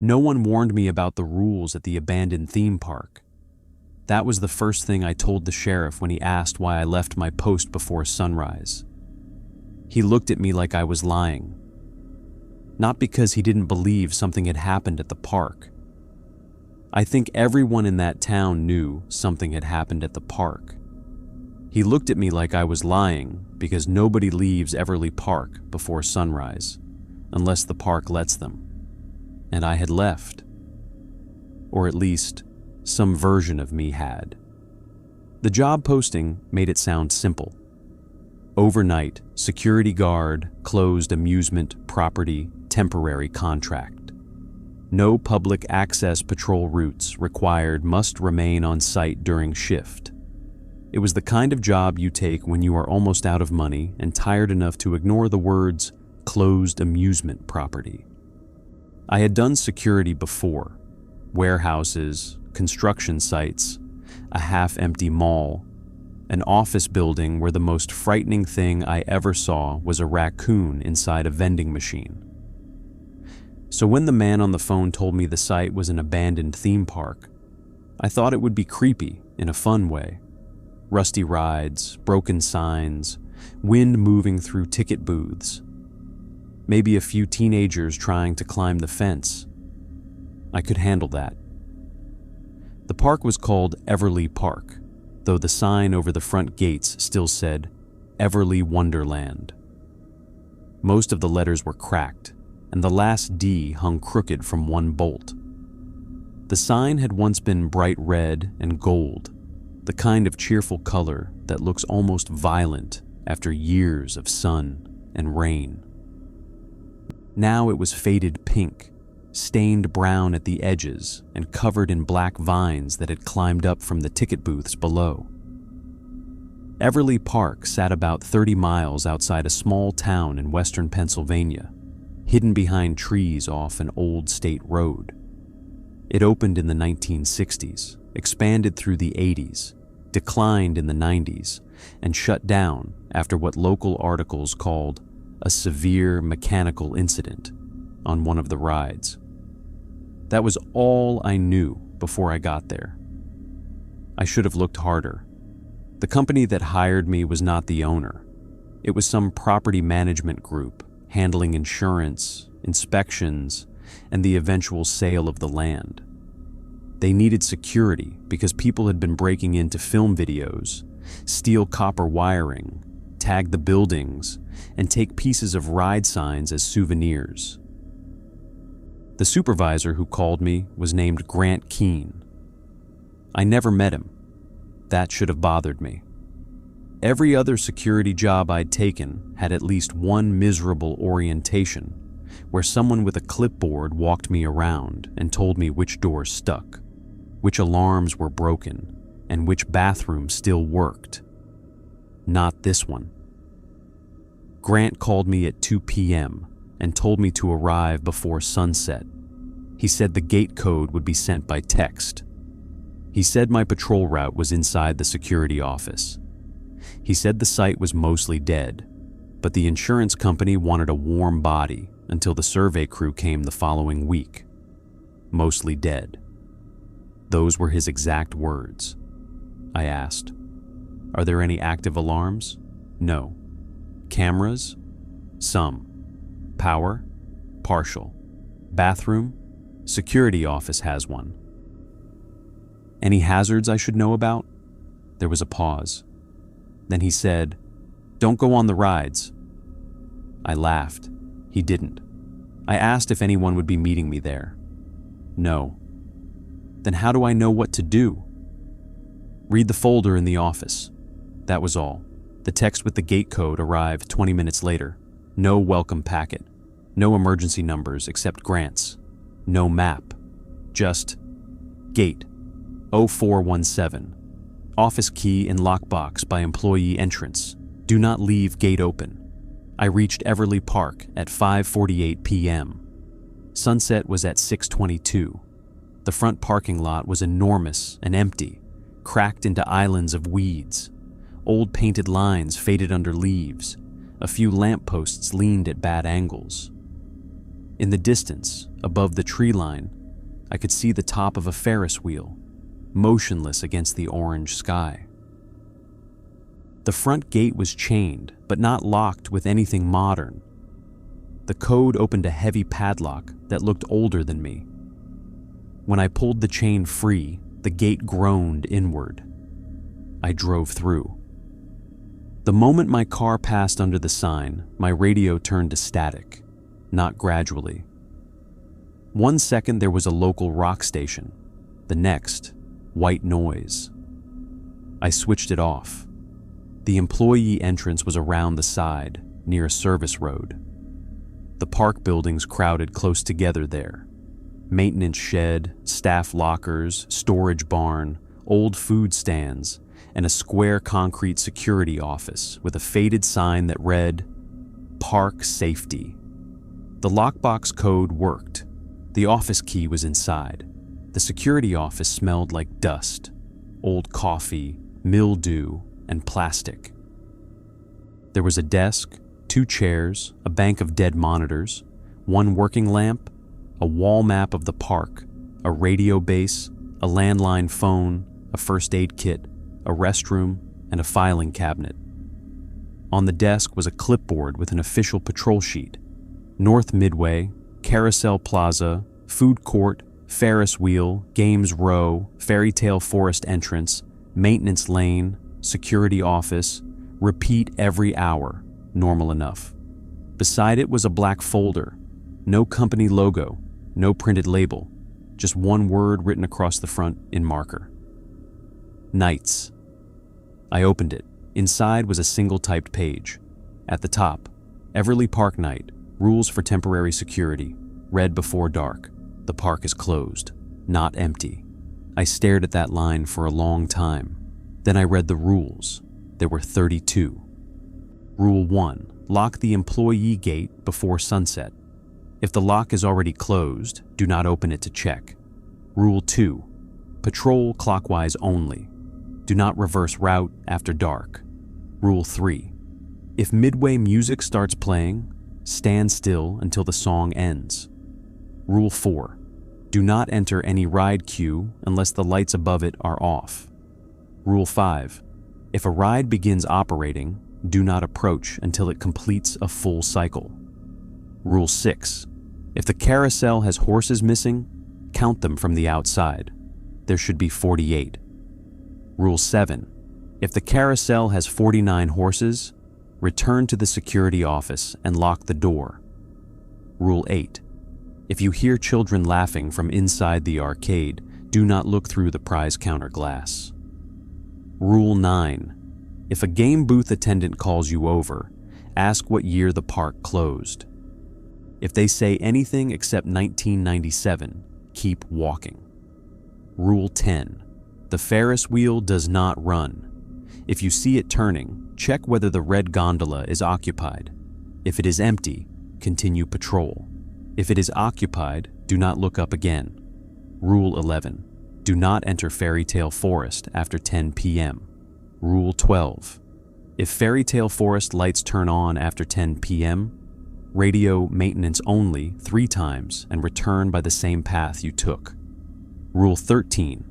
No one warned me about the rules at the abandoned theme park. That was the first thing I told the sheriff when he asked why I left my post before sunrise. He looked at me like I was lying. Not because he didn't believe something had happened at the park. I think everyone in that town knew something had happened at the park. He looked at me like I was lying because nobody leaves Everly Park before sunrise, unless the park lets them. And I had left. Or at least, some version of me had. The job posting made it sound simple. Overnight, security guard, closed amusement property, temporary contract. No public access patrol routes required, must remain on site during shift. It was the kind of job you take when you are almost out of money and tired enough to ignore the words closed amusement property. I had done security before. Warehouses, construction sites, a half-empty mall, an office building where the most frightening thing I ever saw was a raccoon inside a vending machine. So when the man on the phone told me the site was an abandoned theme park, I thought it would be creepy in a fun way. Rusty rides, broken signs, wind moving through ticket booths. Maybe a few teenagers trying to climb the fence. I could handle that. The park was called Everly Park, though the sign over the front gates still said Everly Wonderland. Most of the letters were cracked, and the last D hung crooked from one bolt. The sign had once been bright red and gold, the kind of cheerful color that looks almost violent after years of sun and rain. Now it was faded pink, stained brown at the edges and covered in black vines that had climbed up from the ticket booths below. Everly Park sat about 30 miles outside a small town in western Pennsylvania, hidden behind trees off an old state road. It opened in the 1960s, expanded through the 80s, declined in the 90s, and shut down after what local articles called a severe mechanical incident on one of the rides. That was all I knew before I got there. I should have looked harder. The company that hired me was not the owner. It was some property management group handling insurance, inspections, and the eventual sale of the land. They needed security because people had been breaking into film videos, steal copper wiring, tag the buildings, and take pieces of ride signs as souvenirs. The supervisor who called me was named Grant Keene. I never met him. That should have bothered me. Every other security job I'd taken had at least one miserable orientation where someone with a clipboard walked me around and told me which doors stuck, which alarms were broken, and which bathroom still worked. Not this one. Grant called me at 2 p.m. and told me to arrive before sunset. He said the gate code would be sent by text. He said my patrol route was inside the security office. He said the site was mostly dead, but the insurance company wanted a warm body until the survey crew came the following week. Mostly dead. Those were his exact words. I asked, "Are there any active alarms?" "No." "Cameras?" "Some." "Power?" "Partial." "Bathroom?" "Security office has one." "Any hazards I should know about?" There was a pause. Then he said, "Don't go on the rides." I laughed. He didn't. I asked if anyone would be meeting me there. No. Then how do I know what to do? Read the folder in the office. That was all. The text with the gate code arrived 20 minutes later. No welcome packet. No emergency numbers except Grant's. No map. Just gate 0417. Office key in lockbox by employee entrance. Do not leave gate open. I reached Everly Park at 5:48 p.m. Sunset was at 6:22. The front parking lot was enormous and empty, cracked into islands of weeds. Old painted lines faded under leaves. A few lampposts leaned at bad angles. In the distance, above the tree line, I could see the top of a Ferris wheel, motionless against the orange sky. The front gate was chained, but not locked with anything modern. The code opened a heavy padlock that looked older than me. When I pulled the chain free, the gate groaned inward. I drove through. The moment my car passed under the sign, my radio turned to static, not gradually. 1 second there was a local rock station. The next, white noise. I switched it off. The employee entrance was around the side, near a service road. The park buildings crowded close together there. Maintenance shed, staff lockers, storage barn, old food stands, and a square concrete security office with a faded sign that read, "Park Safety." The lockbox code worked. The office key was inside. The security office smelled like dust, old coffee, mildew, and plastic. There was a desk, 2 chairs, a bank of dead monitors, 1 working lamp, a wall map of the park, a radio base, a landline phone, a first aid kit, a restroom, and a filing cabinet. On the desk was a clipboard with an official patrol sheet. North Midway, Carousel Plaza, Food Court, Ferris Wheel, Games Row, Fairy Tale Forest Entrance, Maintenance Lane, Security Office, repeat every hour, normal enough. Beside it was a black folder. No company logo, no printed label, just 1 word written across the front in marker. Nights. I opened it. Inside was a single typed page. At the top, Everly Park Night, rules for temporary security, read before dark. The park is closed, not empty. I stared at that line for a long time. Then I read the rules. There were 32. Rule 1, lock the employee gate before sunset. If the lock is already closed, do not open it to check. Rule 2, patrol clockwise only. Do not reverse route after dark. Rule 3, if midway music starts playing, stand still until the song ends. Rule 4, do not enter any ride queue unless the lights above it are off. Rule 5, if a ride begins operating, do not approach until it completes a full cycle. Rule 6, if the carousel has horses missing, count them from the outside. There should be 48. Rule 7, if the carousel has 49 horses, return to the security office and lock the door. Rule 8, if you hear children laughing from inside the arcade, do not look through the prize counter glass. Rule 9, if a game booth attendant calls you over, ask what year the park closed. If they say anything except 1997, keep walking. Rule 10, the Ferris wheel does not run. If you see it turning, check whether the red gondola is occupied. If it is empty, continue patrol. If it is occupied, do not look up again. Rule 11, do not enter Fairy Tale Forest after 10 p.m. Rule 12, if Fairy Tale Forest lights turn on after 10 p.m., radio maintenance only 3 times and return by the same path you took. Rule 13,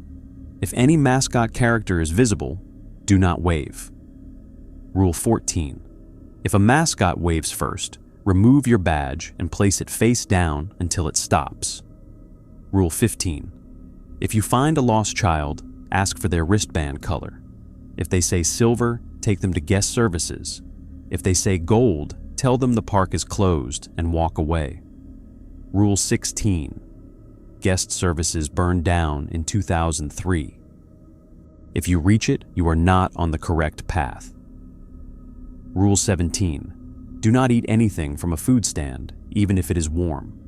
if any mascot character is visible, do not wave. Rule 14, if a mascot waves first, remove your badge and place it face down until it stops. Rule 15, if you find a lost child, ask for their wristband color. If they say silver, take them to guest services. If they say gold, tell them the park is closed and walk away. Rule 16, guest services burned down in 2003. If you reach it, you are not on the correct path. Rule 17, do not eat anything from a food stand, even if it is warm.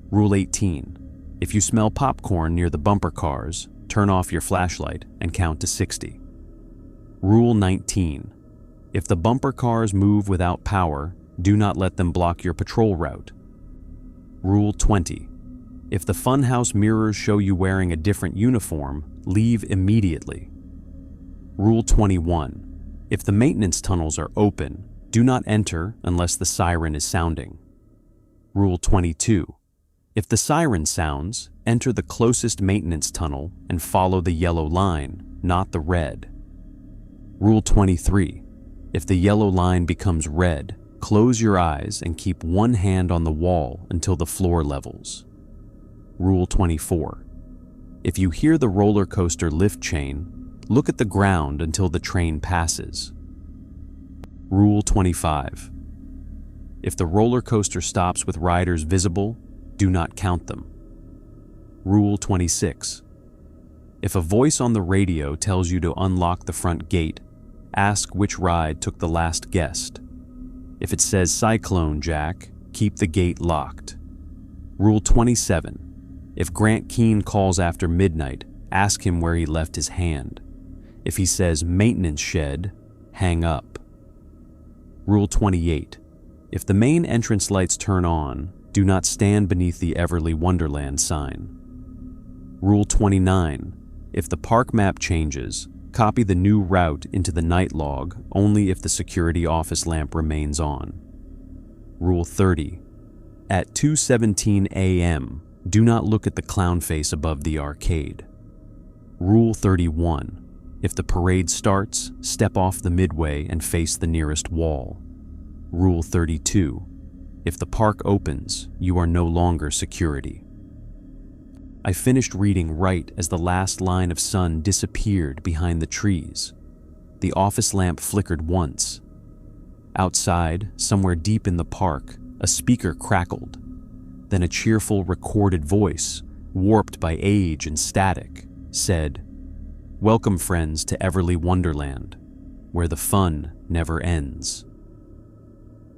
Rule 18, if you smell popcorn near the bumper cars, turn off your flashlight and count to 60. Rule 19, if the bumper cars move without power, do not let them block your patrol route. Rule 20, if the funhouse mirrors show you wearing a different uniform, leave immediately. Rule 21, if the maintenance tunnels are open, do not enter unless the siren is sounding. Rule 22, If the siren sounds, enter the closest maintenance tunnel and follow the yellow line, not the red. Rule 23. If the yellow line becomes red, close your eyes and keep one hand on the wall until the floor levels. Rule 24. If you hear the roller coaster lift chain, look at the ground until the train passes. Rule 25. If the roller coaster stops with riders visible, do not count them. Rule 26. If a voice on the radio tells you to unlock the front gate, ask which ride took the last guest. If it says Cyclone Jack, keep the gate locked. Rule 27. If Grant Keene calls after midnight, ask him where he left his hand. If he says maintenance shed, hang up. Rule 28. If the main entrance lights turn on, do not stand beneath the Everly Wonderland sign. Rule 29. If the park map changes, copy the new route into the night log only if the security office lamp remains on. Rule 30. At 2:17 a.m., do not look at the clown face above the arcade. Rule 31. If the parade starts, step off the midway and face the nearest wall. Rule 32. If the park opens, you are no longer security. I finished reading right as the last line of sun disappeared behind the trees. The office lamp flickered once. Outside, somewhere deep in the park, a speaker crackled. Then a cheerful recorded voice, warped by age and static, said, "Welcome, friends, to Everly Wonderland, where the fun never ends."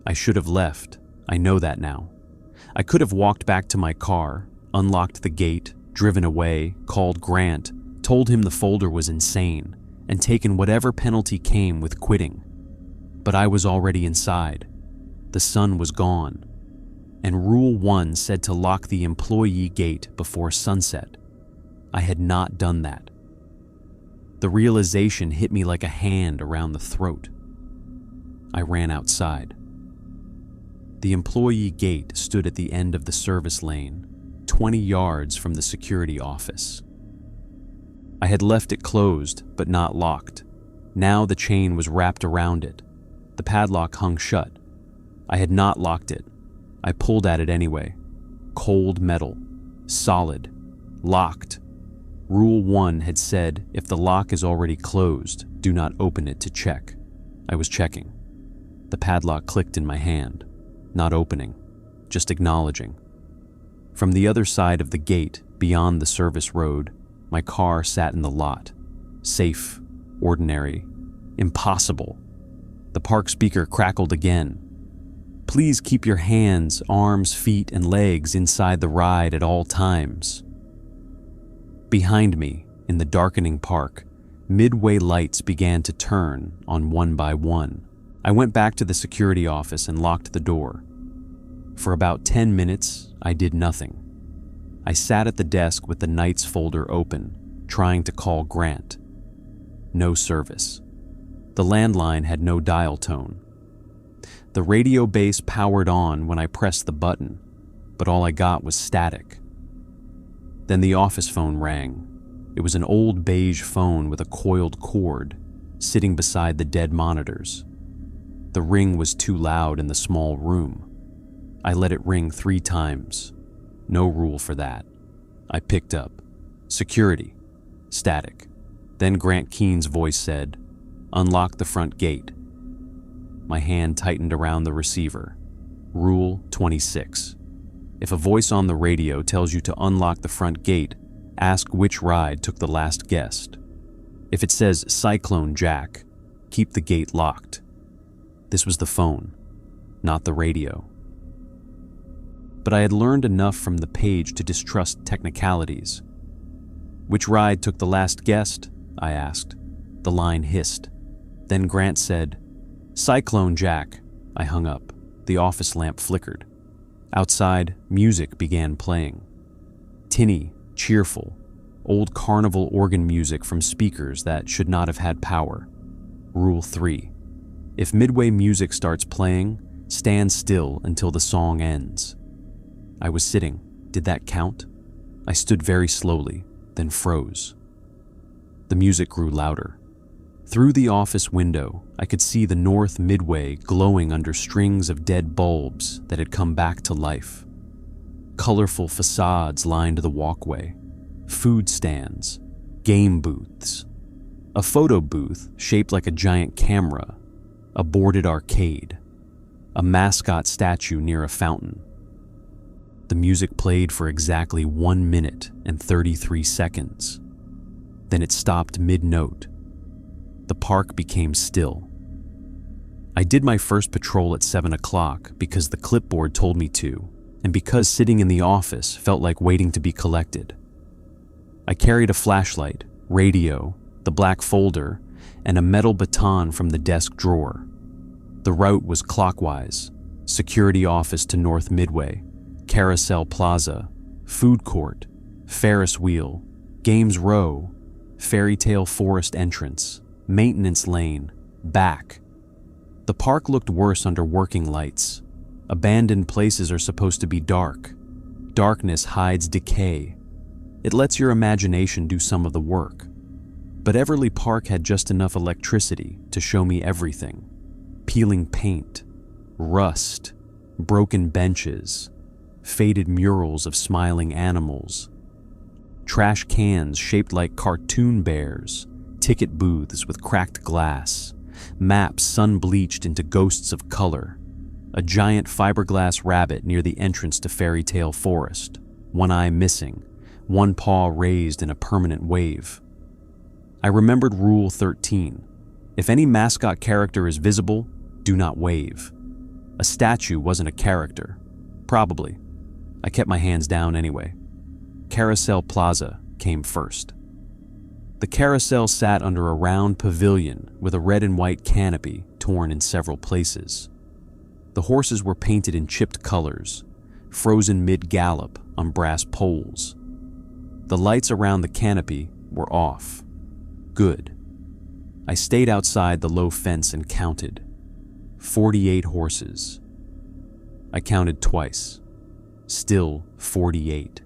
I should have left. I know that now. I could have walked back to my car, unlocked the gate, driven away, called Grant, told him the folder was insane, and taken whatever penalty came with quitting. But I was already inside. The sun was gone. And Rule 1 said to lock the employee gate before sunset. I had not done that. The realization hit me like a hand around the throat. I ran outside. The employee gate stood at the end of the service lane, 20 yards from the security office. I had left it closed, but not locked. Now the chain was wrapped around it. The padlock hung shut. I had not locked it. I pulled at it anyway. Cold metal. Solid. Locked. Rule 1 had said, if the lock is already closed, do not open it to check. I was checking. The padlock clicked in my hand. Not opening, just acknowledging. From the other side of the gate, beyond the service road, my car sat in the lot. Safe, ordinary, impossible. The park speaker crackled again. Please keep your hands, arms, feet, and legs inside the ride at all times. Behind me, in the darkening park, midway lights began to turn on one by one. I went back to the security office and locked the door. For about 10 minutes, I did nothing. I sat at the desk with the nights folder open, trying to call Grant. No service. The landline had no dial tone. The radio base powered on when I pressed the button, but all I got was static. Then the office phone rang. It was an old beige phone with a coiled cord, sitting beside the dead monitors. The ring was too loud in the small room. I let it ring 3 times. No rule for that. I picked up. Security. Static. Then Grant Keene's voice said, "Unlock the front gate." My hand tightened around the receiver. Rule 26. If a voice on the radio tells you to unlock the front gate, ask which ride took the last guest. If it says Cyclone Jack, keep the gate locked. This was the phone, not the radio. But I had learned enough from the page to distrust technicalities. Which ride took the last guest? I asked. The line hissed. Then Grant said, "Cyclone Jack." I hung up. The office lamp flickered. Outside, music began playing. Tinny, cheerful, old carnival organ music from speakers that should not have had power. Rule 3. If midway music starts playing, stand still until the song ends. I was sitting, Did that count? I stood very slowly, then froze. The music grew louder. Through the office window, I could see the north midway glowing under strings of dead bulbs that had come back to life. Colorful facades lined the walkway, food stands, game booths, a photo booth shaped like a giant camera, a boarded arcade, a mascot statue near a fountain. The music played for exactly 1 minute and 33 seconds. Then it stopped mid-note. The park became still. I did my first patrol at 7 o'clock because the clipboard told me to, and because sitting in the office felt like waiting to be collected. I carried a flashlight, radio, the black folder, and a metal baton from the desk drawer. The route was clockwise: security office to North Midway, Carousel Plaza, food court, Ferris wheel, Games Row, Fairy Tale Forest entrance, maintenance lane, back. The park looked worse under working lights. Abandoned places are supposed to be dark. Darkness hides decay. It lets your imagination do some of the work. But Everly Park had just enough electricity to show me everything. Peeling paint, rust, broken benches, faded murals of smiling animals, trash cans shaped like cartoon bears, ticket booths with cracked glass, maps sun-bleached into ghosts of color, a giant fiberglass rabbit near the entrance to Fairy Tale Forest, one eye missing, one paw raised in a permanent wave. I remembered Rule 13. If any mascot character is visible, do not wave. A statue wasn't a character. Probably. I kept my hands down anyway. Carousel Plaza came first. The carousel sat under a round pavilion with a red and white canopy torn in several places. The horses were painted in chipped colors, frozen mid-gallop on brass poles. The lights around the canopy were off. Good. I stayed outside the low fence and counted. 48 horses. I counted twice. Still 48.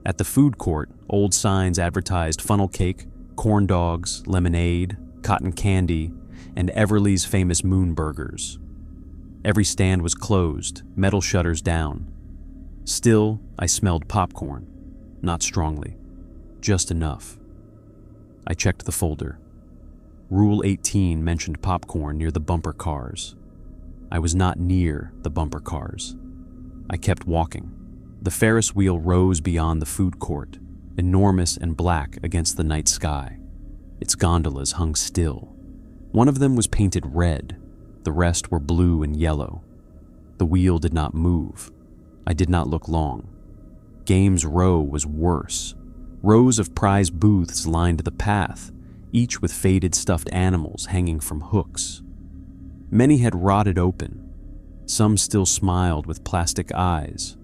At the food court, old signs advertised funnel cake, corn dogs, lemonade, cotton candy, and Everly's famous moon burgers. Every stand was closed, metal shutters down. Still, I smelled popcorn. Not strongly. Just enough. I checked the folder. Rule 18 mentioned popcorn near the bumper cars. I was not near the bumper cars. I kept walking. The Ferris wheel rose beyond the food court, enormous and black against the night sky. Its gondolas hung still. One of them was painted red. The rest were blue and yellow. The wheel did not move. I did not look long. Games Row was worse. Rows of prize booths lined the path, each with faded stuffed animals hanging from hooks. Many had rotted open. Some still smiled with plastic eyes.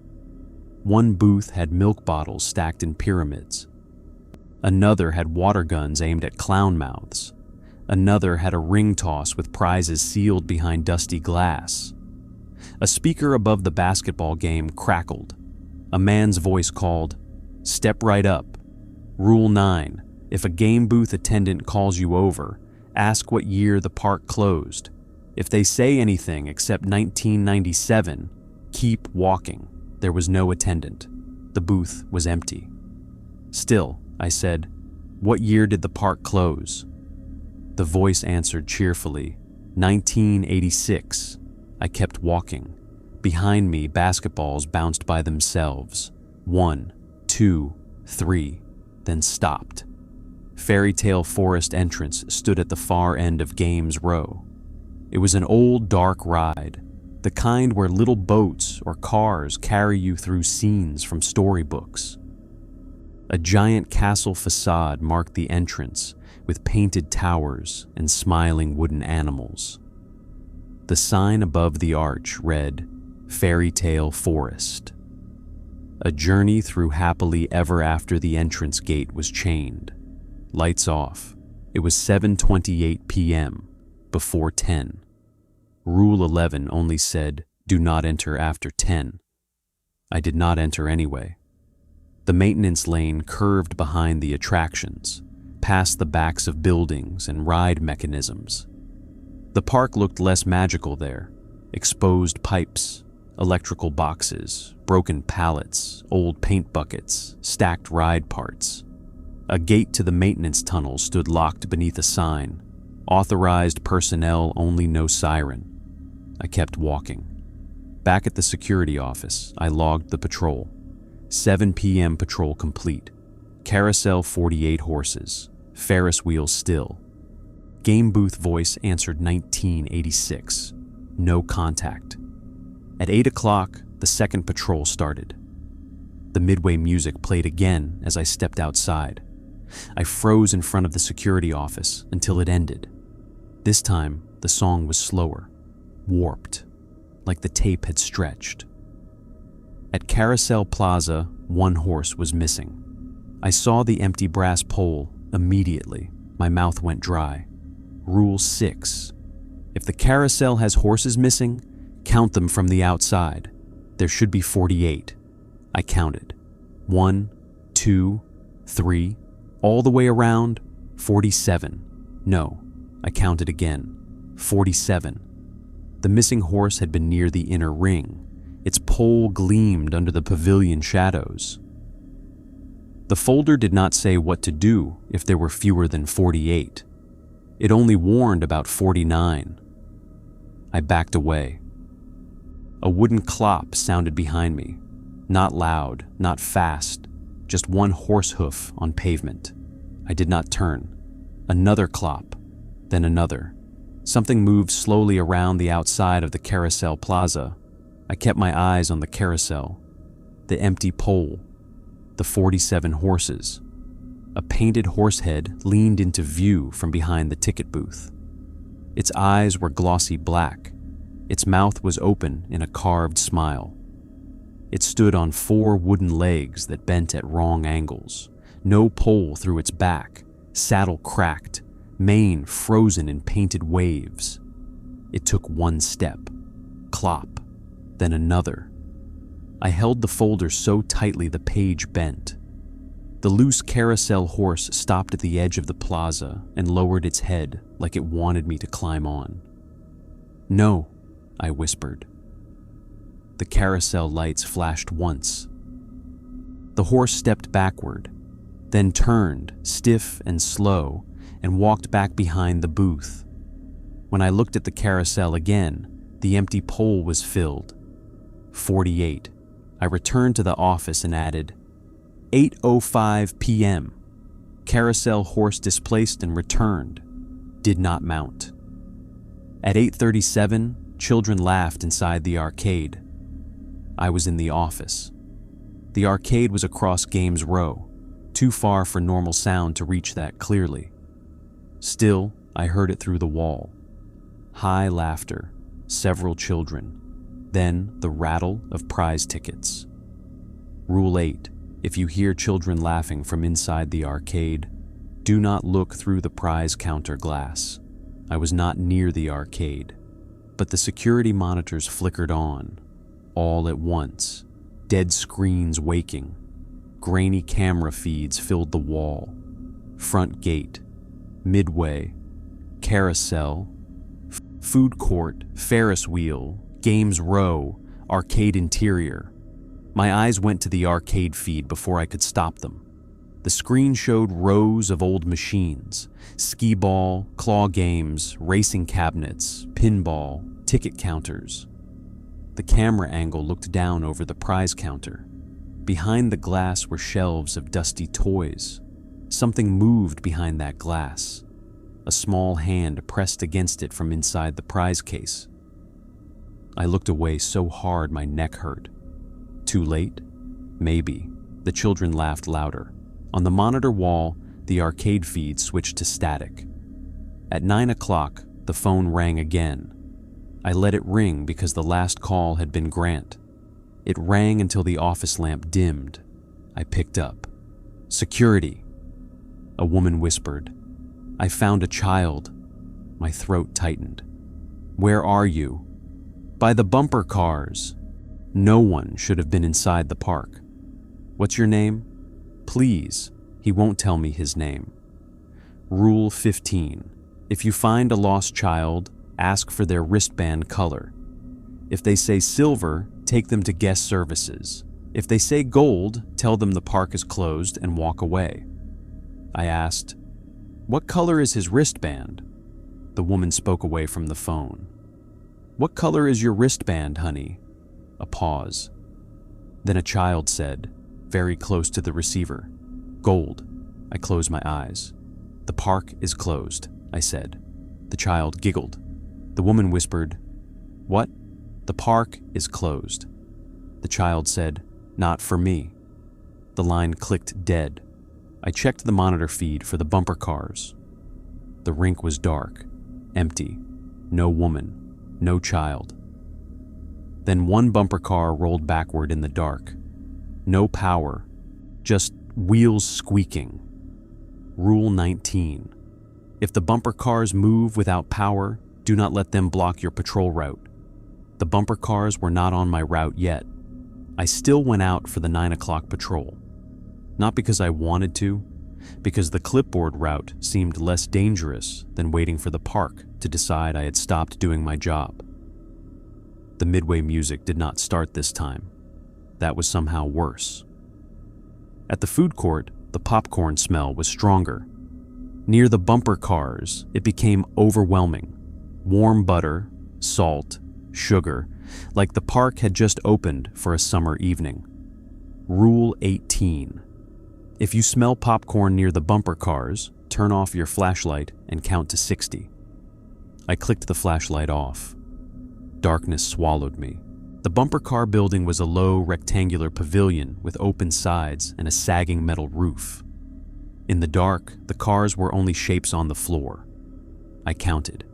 One booth had milk bottles stacked in pyramids. Another had water guns aimed at clown mouths. Another had a ring toss with prizes sealed behind dusty glass. A speaker above the basketball game crackled. A man's voice called, "Step right up. Rule 9. If a game booth attendant calls you over, ask what year the park closed. If they say anything except 1997, keep walking." There was no attendant. The booth was empty. Still, I said, "What year did the park close?" The voice answered cheerfully, 1986. I kept walking. Behind me, basketballs bounced by themselves. 1, 2, 3, then stopped. Fairy Tale Forest entrance stood at the far end of Games Row. It was an old, dark ride, the kind where little boats or cars carry you through scenes from storybooks. A giant castle facade marked the entrance with painted towers and smiling wooden animals. The sign above the arch read, "Fairy Tale Forest." A journey through happily ever after the entrance gate was chained. Lights off. It was 7:28 p.m., before 10. Rule 11 only said, "Do not enter after 10." I did not enter anyway. The maintenance lane curved behind the attractions, past the backs of buildings and ride mechanisms. The park looked less magical there. Exposed pipes, electrical boxes, broken pallets, old paint buckets, stacked ride parts. A gate to the maintenance tunnel stood locked beneath a sign, "Authorized personnel only, no siren." I kept walking. Back at the security office, I logged the patrol. 7 p.m. patrol complete. Carousel 48 horses. Ferris wheel still. Game booth voice answered 1986. No contact. At 8 o'clock, the second patrol started. The midway music played again as I stepped outside. I froze in front of the security office until it ended. This time, the song was slower, warped, like the tape had stretched. At Carousel Plaza, one horse was missing. I saw the empty brass pole immediately. My mouth went dry. Rule 6. If the carousel has horses missing, count them from the outside. There should be 48. I counted. 1, 2, 3, all the way around, 47. No, I counted again. 47. The missing horse had been near the inner ring. Its pole gleamed under the pavilion shadows. The folder did not say what to do if there were fewer than 48. It only warned about 49. I backed away. A wooden clop sounded behind me. Not loud, not fast, just one horse hoof on pavement. I did not turn. Another clop, then another. Something moved slowly around the outside of the Carousel Plaza. I kept my eyes on the carousel, the empty pole, the 47 horses. A painted horse head leaned into view from behind the ticket booth. Its eyes were glossy black. Its mouth was open in a carved smile. It stood on 4 wooden legs that bent at wrong angles. No pole through its back, saddle cracked, mane frozen in painted waves. It took one step, clop, then another. I held the folder so tightly the page bent. The loose carousel horse stopped at the edge of the plaza and lowered its head like it wanted me to climb on. "No," I whispered. The carousel lights flashed once. The horse stepped backward, then turned, stiff and slow, and walked back behind the booth. When I looked at the carousel again, the empty pole was filled. 48. I returned to the office and added, 8:05 p.m. Carousel horse displaced and returned. Did not mount. At 8:37, children laughed inside the arcade. I was in the office. The arcade was across Games Row, too far for normal sound to reach that clearly. Still, I heard it through the wall. High laughter, several children, then the rattle of prize tickets. Rule 8. If you hear children laughing from inside the arcade, do not look through the prize counter glass. I was not near the arcade, but the security monitors flickered on, all at once, dead screens waking. Grainy camera feeds filled the wall. Front gate, midway, carousel, food court, Ferris wheel, Games Row, arcade interior. My eyes went to the arcade feed before I could stop them. The screen showed rows of old machines, skee-ball, claw games, racing cabinets, pinball, ticket counters. The camera angle looked down over the prize counter. Behind the glass were shelves of dusty toys. Something moved behind that glass. A small hand pressed against it from inside the prize case. I looked away so hard my neck hurt. Too late? Maybe. The children laughed louder. On the monitor wall, the arcade feed switched to static. At 9 o'clock, the phone rang again. I let it ring because the last call had been Grant. It rang until the office lamp dimmed. I picked up. "Security." A woman whispered. "I found a child." My throat tightened. "Where are you?" "By the bumper cars." No one should have been inside the park. What's your name? Please, he won't tell me his name. Rule 15. If you find a lost child, ask for their wristband color. If they say silver, take them to guest services. If they say gold, tell them the park is closed and walk away. I asked, "What color is his wristband?" The woman spoke away from the phone. "What color is your wristband, honey?" A pause. Then a child said, very close to the receiver, "Gold." I closed my eyes. "The park is closed," I said. The child giggled. The woman whispered, "What?" "The park is closed." The child said, "Not for me." The line clicked dead. I checked the monitor feed for the bumper cars. The rink was dark, empty, no woman, no child. Then one bumper car rolled backward in the dark. No power, just wheels squeaking. Rule 19. If the bumper cars move without power, do not let them block your patrol route. The bumper cars were not on my route yet. I still went out for the 9 o'clock patrol. Not because I wanted to, because the clipboard route seemed less dangerous than waiting for the park to decide I had stopped doing my job. The midway music did not start this time. That was somehow worse. At the food court, the popcorn smell was stronger. Near the bumper cars, it became overwhelming. Warm butter, salt, sugar, like the park had just opened for a summer evening. Rule 18. If you smell popcorn near the bumper cars, turn off your flashlight and count to 60. I clicked the flashlight off. Darkness swallowed me. The bumper car building was a low, rectangular pavilion with open sides and a sagging metal roof. In the dark, the cars were only shapes on the floor. I counted.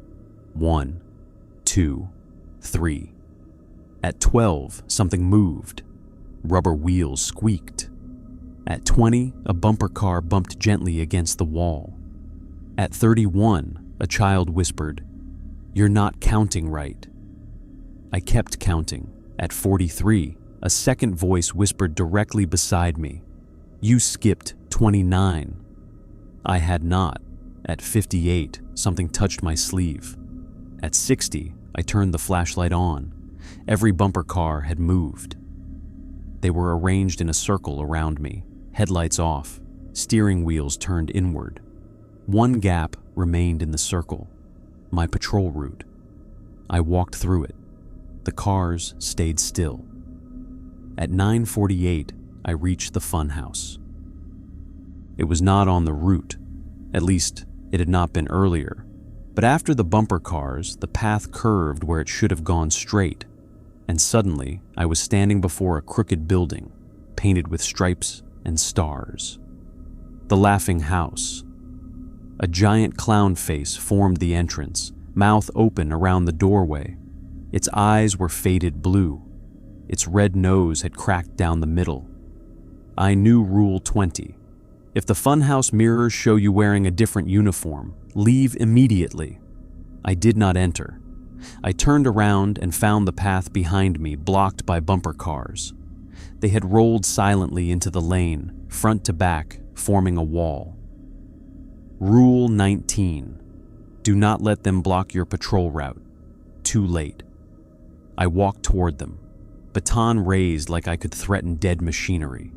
1, 2, 3. At 12, something moved. Rubber wheels squeaked. At 20, a bumper car bumped gently against the wall. At 31, a child whispered, "You're not counting right." I kept counting. At 43, a second voice whispered directly beside me, "You skipped 29." I had not. At 58, something touched my sleeve. At 60, I turned the flashlight on. Every bumper car had moved. They were arranged in a circle around me, headlights off, steering wheels turned inward. One gap remained in the circle, my patrol route. I walked through it. The cars stayed still. At 9:48, I reached the funhouse. It was not on the route, at least it had not been earlier, but after the bumper cars, the path curved where it should have gone straight, and suddenly I was standing before a crooked building, painted with stripes and stars. The Laughing House. A giant clown face formed the entrance, mouth open around the doorway. Its eyes were faded blue. Its red nose had cracked down the middle. I knew Rule 20. If the funhouse mirrors show you wearing a different uniform, leave immediately. I did not enter. I turned around and found the path behind me blocked by bumper cars. They had rolled silently into the lane, front to back, forming a wall. Rule 19. Do not let them block your patrol route. Too late. I walked toward them, baton raised like I could threaten dead machinery.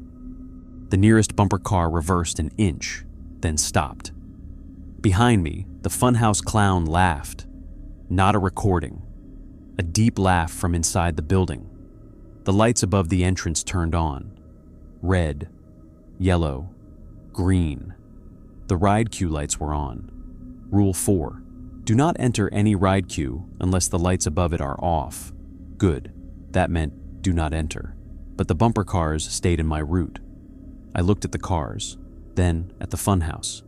The nearest bumper car reversed an inch, then stopped. Behind me, the funhouse clown laughed. Not a recording. A deep laugh from inside the building. The lights above the entrance turned on. Red, yellow, green. The ride queue lights were on. Rule 4. Do not enter any ride queue unless the lights above it are off. Good. That meant do not enter. But the bumper cars stayed in my route. I looked at the cars, then at the funhouse,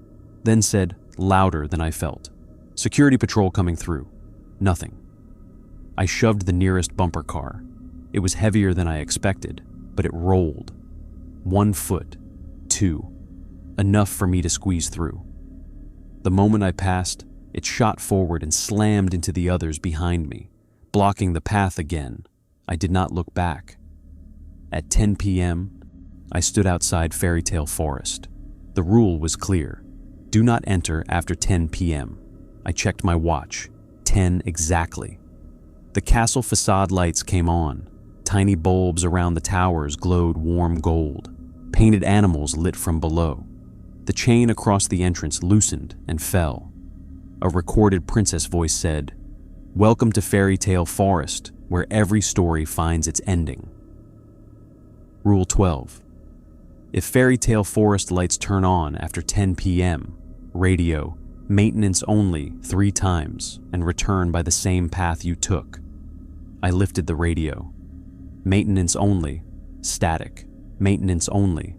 then said, louder than I felt, "Security patrol coming through." Nothing. I shoved the nearest bumper car. It was heavier than I expected, but it rolled. 1 foot, 2, enough for me to squeeze through. The moment I passed, it shot forward and slammed into the others behind me, blocking the path again. I did not look back. At 10 p.m., I stood outside Fairy Tale Forest. The rule was clear. Do not enter after 10 p.m. I checked my watch. 10 exactly. The castle facade lights came on. Tiny bulbs around the towers glowed warm gold. Painted animals lit from below. The chain across the entrance loosened and fell. A recorded princess voice said, "Welcome to Fairy Tale Forest, where every story finds its ending." Rule 12. If Fairy Tale Forest lights turn on after 10 p.m., radio, maintenance only 3 times, and return by the same path you took. I lifted the radio. Maintenance only, static, maintenance only.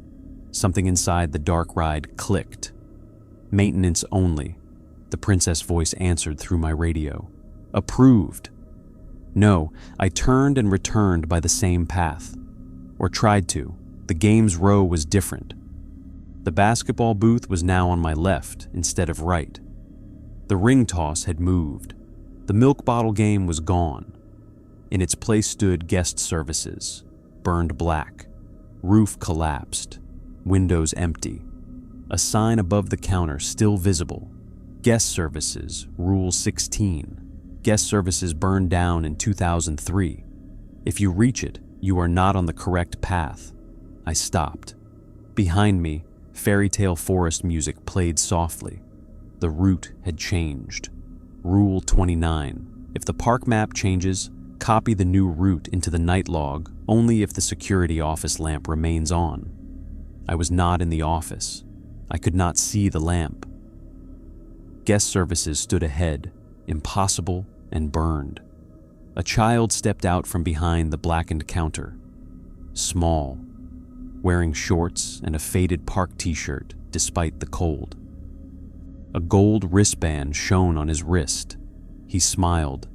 Something inside the dark ride clicked. Maintenance only. The princess voice answered through my radio. Approved. No, I turned and returned by the same path. Or tried to. The game's row was different. The basketball booth was now on my left instead of right. The ring toss had moved. The milk bottle game was gone. In its place stood guest services, burned black. Roof collapsed. Windows empty. A sign above the counter still visible. Guest services, Rule 16. Guest services burned down in 2003. If you reach it, you are not on the correct path. I stopped. Behind me, Fairy Tale Forest music played softly. The route had changed. Rule 29. If the park map changes, copy the new route into the night log only if the security office lamp remains on. I was not in the office. I could not see the lamp. Guest services stood ahead, impossible and burned. A child stepped out from behind the blackened counter. Small, wearing shorts and a faded park t-shirt despite the cold. A gold wristband shone on his wrist. He smiled.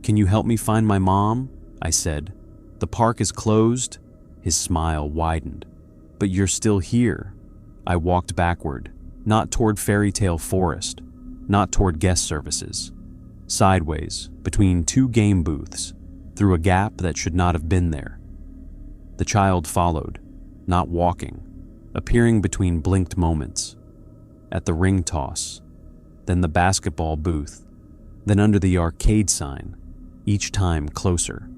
"Can you help me find my mom?" I said. "The park is closed." His smile widened. "But you're still here." I walked backward, not toward Fairy Tale Forest, not toward guest services. Sideways, between 2 game booths, through a gap that should not have been there. The child followed, not walking, appearing between blinked moments. At the ring toss, then the basketball booth, then under the arcade sign, each time closer.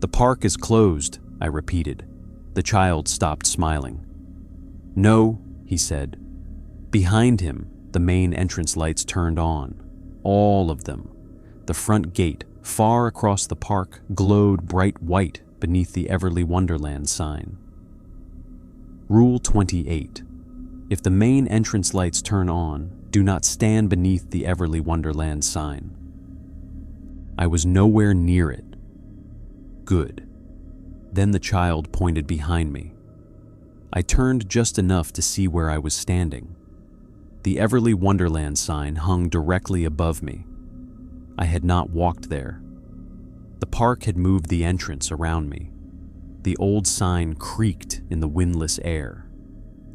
"The park is closed," I repeated. The child stopped smiling. "No," he said. Behind him, the main entrance lights turned on. All of them. The front gate, far across the park, glowed bright white beneath the Everly Wonderland sign. Rule 28. If the main entrance lights turn on, do not stand beneath the Everly Wonderland sign. I was nowhere near it. Good. Then the child pointed behind me. I turned just enough to see where I was standing. The Everly Wonderland sign hung directly above me. I had not walked there. The park had moved the entrance around me. The old sign creaked in the windless air.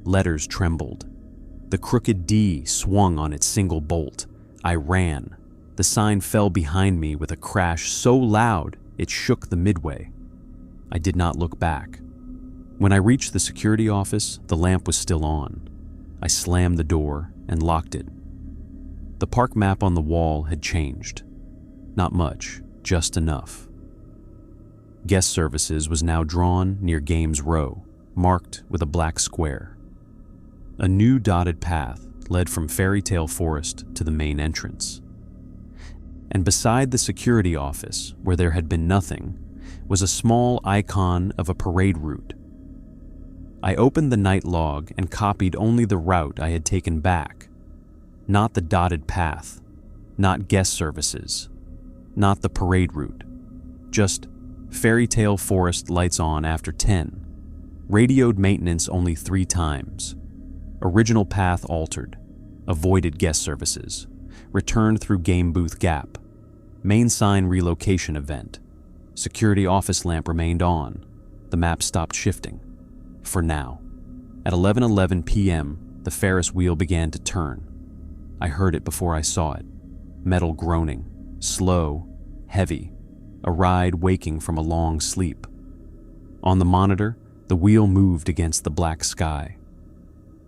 Letters trembled. The crooked D swung on its single bolt. I ran. The sign fell behind me with a crash so loud it shook the midway. I did not look back. When I reached the security office, the lamp was still on. I slammed the door and locked it. The park map on the wall had changed. Not much, just enough. Guest services was now drawn near Games Row, marked with a black square. A new dotted path led from Fairy Tale Forest to the main entrance. And beside the security office, where there had been nothing, was a small icon of a parade route. I opened the night log and copied only the route I had taken back. Not the dotted path, not guest services, not the parade route. Just Fairy Tale Forest lights on after 10. Radioed maintenance only 3 times. Original path altered. Avoided guest services. Returned through game booth gap. Main sign relocation event. Security office lamp remained on. The map stopped shifting. For now. At 11:11 p.m., the Ferris wheel began to turn. I heard it before I saw it. Metal groaning. Slow. Heavy. A ride waking from a long sleep. On the monitor, the wheel moved against the black sky.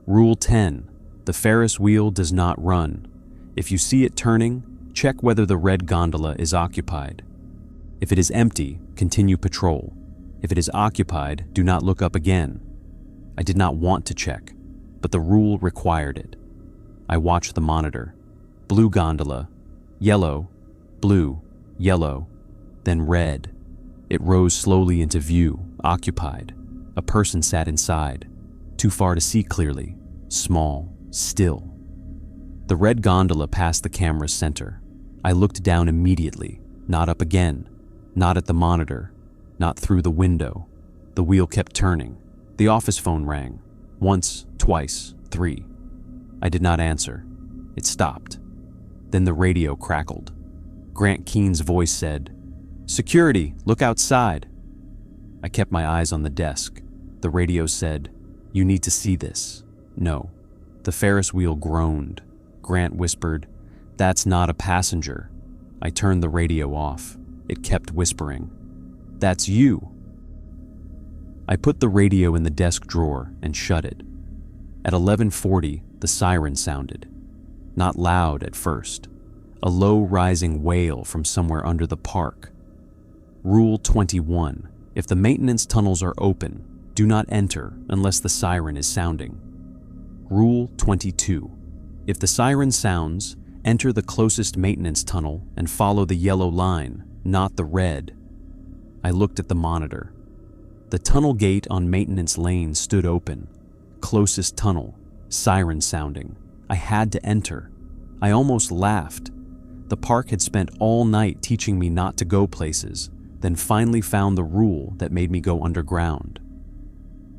Rule 10. The Ferris wheel does not run. If you see it turning, check whether the red gondola is occupied. If it is empty, continue patrol. If it is occupied, do not look up again. I did not want to check, but the rule required it. I watched the monitor. Blue gondola, yellow, blue, yellow, then red. It rose slowly into view, occupied. A person sat inside, too far to see clearly, small, still. The red gondola passed the camera's center. I looked down immediately, not up again, not at the monitor, not through the window. The wheel kept turning. The office phone rang. Once, twice, 3. I did not answer. It stopped. Then the radio crackled. Grant Keene's voice said, "Security, look outside." I kept my eyes on the desk. The radio said, "You need to see this." No. The Ferris wheel groaned. Grant whispered, "That's not a passenger." I turned the radio off. It kept whispering, "That's you." I put the radio in the desk drawer and shut it. At 11:40, the siren sounded. Not loud at first. A low rising wail from somewhere under the park. Rule 21. If the maintenance tunnels are open, do not enter unless the siren is sounding. Rule 22. If the siren sounds, enter the closest maintenance tunnel and follow the yellow line, not the red. I looked at the monitor. The tunnel gate on maintenance lane stood open. Closest tunnel, siren sounding. I had to enter. I almost laughed. The park had spent all night teaching me not to go places, then finally found the rule that made me go underground.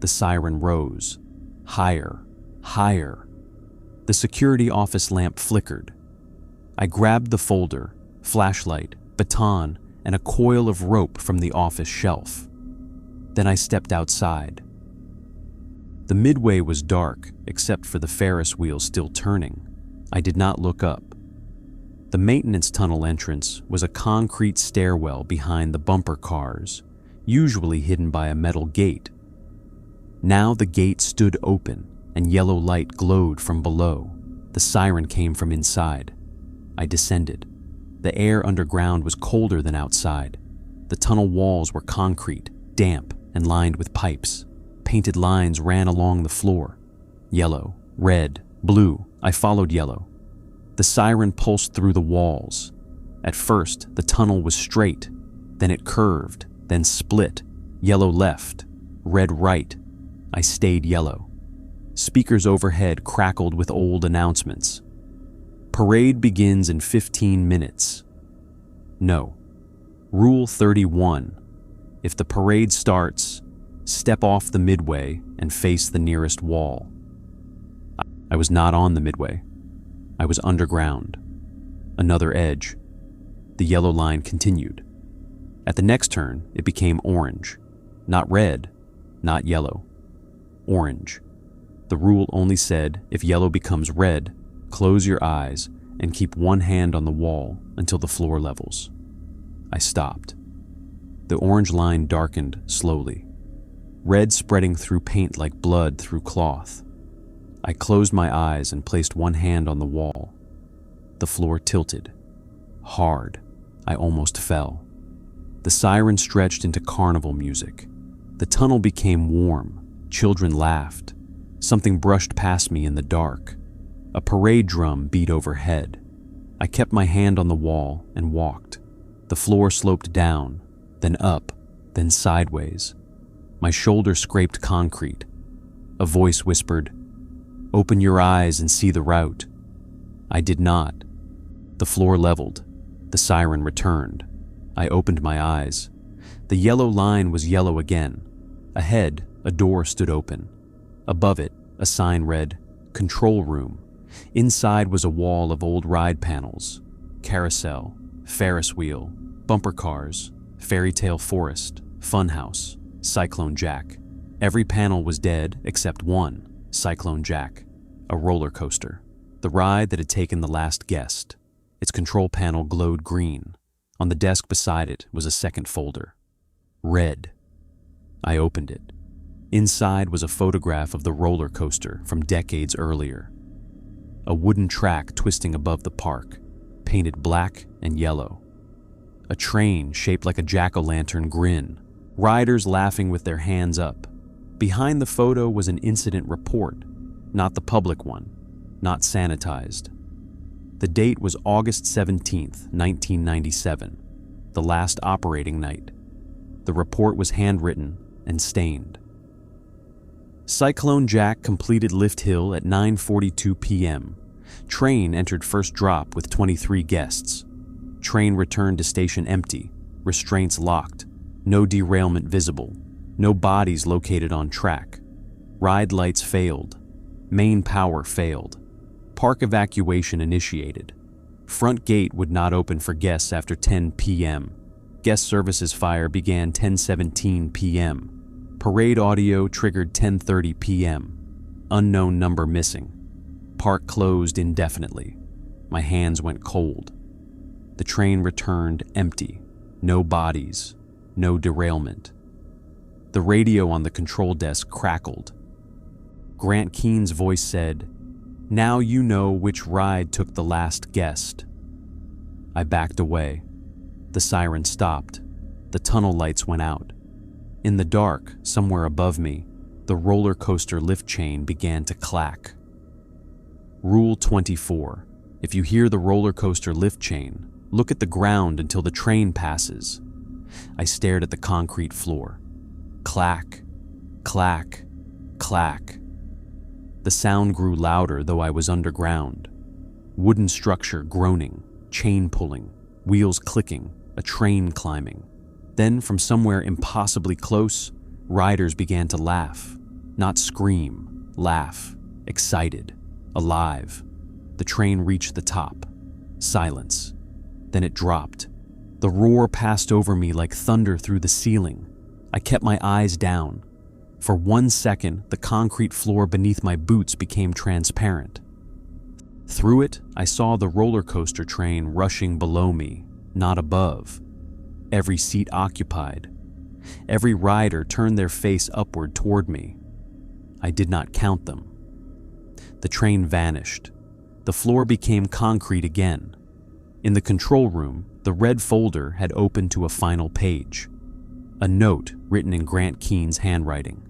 The siren rose. Higher, higher. The security office lamp flickered. I grabbed the folder, flashlight, baton, and a coil of rope from the office shelf. Then I stepped outside. The midway was dark, except for the Ferris wheel still turning. I did not look up. The maintenance tunnel entrance was a concrete stairwell behind the bumper cars, usually hidden by a metal gate. Now the gate stood open, and yellow light glowed from below. The siren came from inside. I descended. The air underground was colder than outside. The tunnel walls were concrete, damp, and lined with pipes. Painted lines ran along the floor. Yellow, red, blue. I followed yellow. The siren pulsed through the walls. At first, the tunnel was straight. Then it curved, then split. Yellow left, red right. I stayed yellow. Speakers overhead crackled with old announcements. Parade begins in 15 minutes. No. Rule 31. If the parade starts, step off the midway and face the nearest wall. I was not on the midway. I was underground. Another edge. The yellow line continued. At the next turn, it became orange. Not red, not yellow. Orange. The rule only said if yellow becomes red, close your eyes and keep one hand on the wall until the floor levels. I stopped. The orange line darkened slowly, red spreading through paint like blood through cloth. I closed my eyes and placed one hand on the wall. The floor tilted. Hard. I almost fell. The siren stretched into carnival music. The tunnel became warm. Children laughed. Something brushed past me in the dark. A parade drum beat overhead. I kept my hand on the wall and walked. The floor sloped down, then up, then sideways. My shoulder scraped concrete. A voice whispered, "Open your eyes and see the route." I did not. The floor leveled. The siren returned. I opened my eyes. The yellow line was yellow again. Ahead, a door stood open. Above it, a sign read, "Control Room." Inside was a wall of old ride panels. Carousel, Ferris wheel, bumper cars, fairy tale forest, funhouse, Cyclone Jack. Every panel was dead except one, Cyclone Jack, a roller coaster, the ride that had taken the last guest. Its control panel glowed green. On the desk beside it was a second folder. Red. I opened it. Inside was a photograph of the roller coaster from decades earlier. A wooden track twisting above the park, painted black and yellow. A train shaped like a jack-o'-lantern grin, riders laughing with their hands up. Behind the photo was an incident report, not the public one, not sanitized. The date was August 17th, 1997, the last operating night. The report was handwritten and stained. Cyclone Jack completed lift hill at 9:42 p.m. Train entered first drop with 23 guests. Train returned to station empty, restraints locked, no derailment visible, no bodies located on track. Ride lights failed. Main power failed. Park evacuation initiated. Front gate would not open for guests after 10 p.m. Guest services fire began 10:17 p.m. Parade audio triggered 10:30 p.m. Unknown number missing. Park closed indefinitely. My hands went cold. The train returned empty. No bodies. No derailment. The radio on the control desk crackled. Grant Keen's voice said, "Now you know which ride took the last guest." I backed away. The siren stopped. The tunnel lights went out. In the dark, somewhere above me, the roller coaster lift chain began to clack. Rule 24. If you hear the roller coaster lift chain, look at the ground until the train passes. I stared at the concrete floor. Clack, clack, clack. The sound grew louder, though I was underground. Wooden structure groaning, chain pulling, wheels clicking, a train climbing. Then, from somewhere impossibly close, riders began to laugh. Not scream, laugh, excited, alive. The train reached the top. Silence. Then it dropped. The roar passed over me like thunder through the ceiling. I kept my eyes down. For 1 second, the concrete floor beneath my boots became transparent. Through it, I saw the roller coaster train rushing below me, not above. Every seat occupied. Every rider turned their face upward toward me. I did not count them. The train vanished. The floor became concrete again. In the control room, the red folder had opened to a final page. A note written in Grant Keen's handwriting.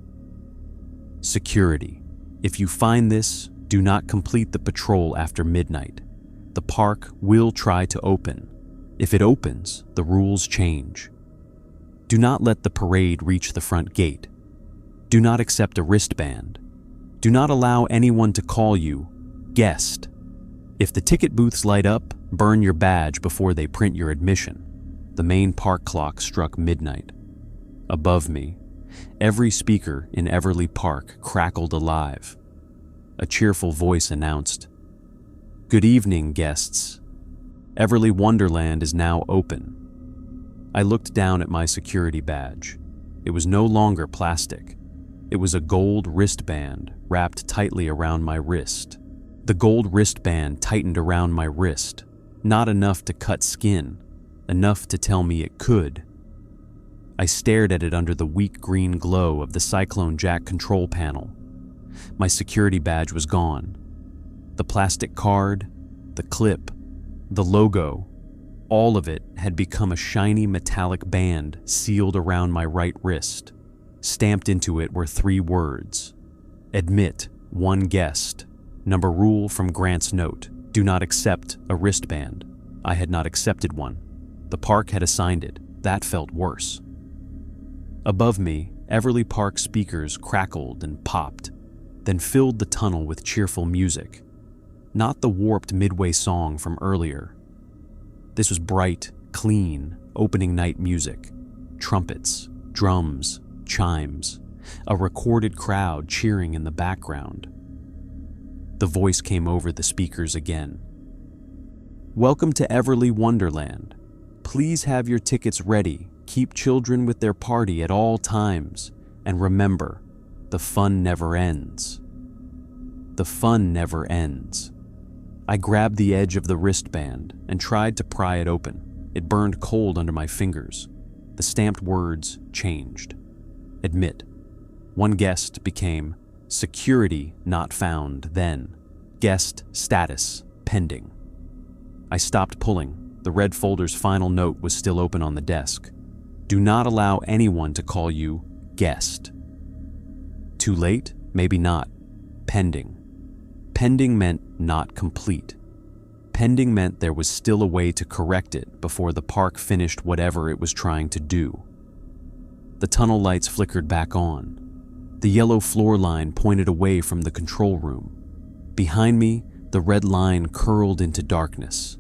Security. If you find this, do not complete the patrol after midnight. The park will try to open. If it opens, the rules change. Do not let the parade reach the front gate. Do not accept a wristband. Do not allow anyone to call you guest. If the ticket booths light up, burn your badge before they print your admission. The main park clock struck midnight. Above me, every speaker in Everly Park crackled alive. A cheerful voice announced, "Good evening, guests. Everly Wonderland is now open." I looked down at my security badge. It was no longer plastic. It was a gold wristband wrapped tightly around my wrist. The gold wristband tightened around my wrist, not enough to cut skin, enough to tell me it could. I stared at it under the weak green glow of the Cyclone Jack control panel. My security badge was gone. The plastic card, the clip, the logo, all of it had become a shiny metallic band sealed around my right wrist. Stamped into it were 3 words. Admit 1 guest. Number rule from Grant's note. Do not accept a wristband. I had not accepted one. The park had assigned it. That felt worse. Above me, Everly Park speakers crackled and popped, then filled the tunnel with cheerful music. Not the warped midway song from earlier. This was bright, clean, opening night music. Trumpets, drums, chimes, a recorded crowd cheering in the background. The voice came over the speakers again. "Welcome to Everly Wonderland. Please have your tickets ready. Keep children with their party at all times. And remember, the fun never ends." The fun never ends. I grabbed the edge of the wristband and tried to pry it open. It burned cold under my fingers. The stamped words changed. admit. One guest became security not found then. Guest status pending. I stopped pulling. The red folder's final note was still open on the desk. Do not allow anyone to call you guest. Too late? Maybe not. Pending. Pending meant not complete. Pending meant there was still a way to correct it before the park finished whatever it was trying to do. The tunnel lights flickered back on. The yellow floor line pointed away from the control room. Behind me, the red line curled into darkness.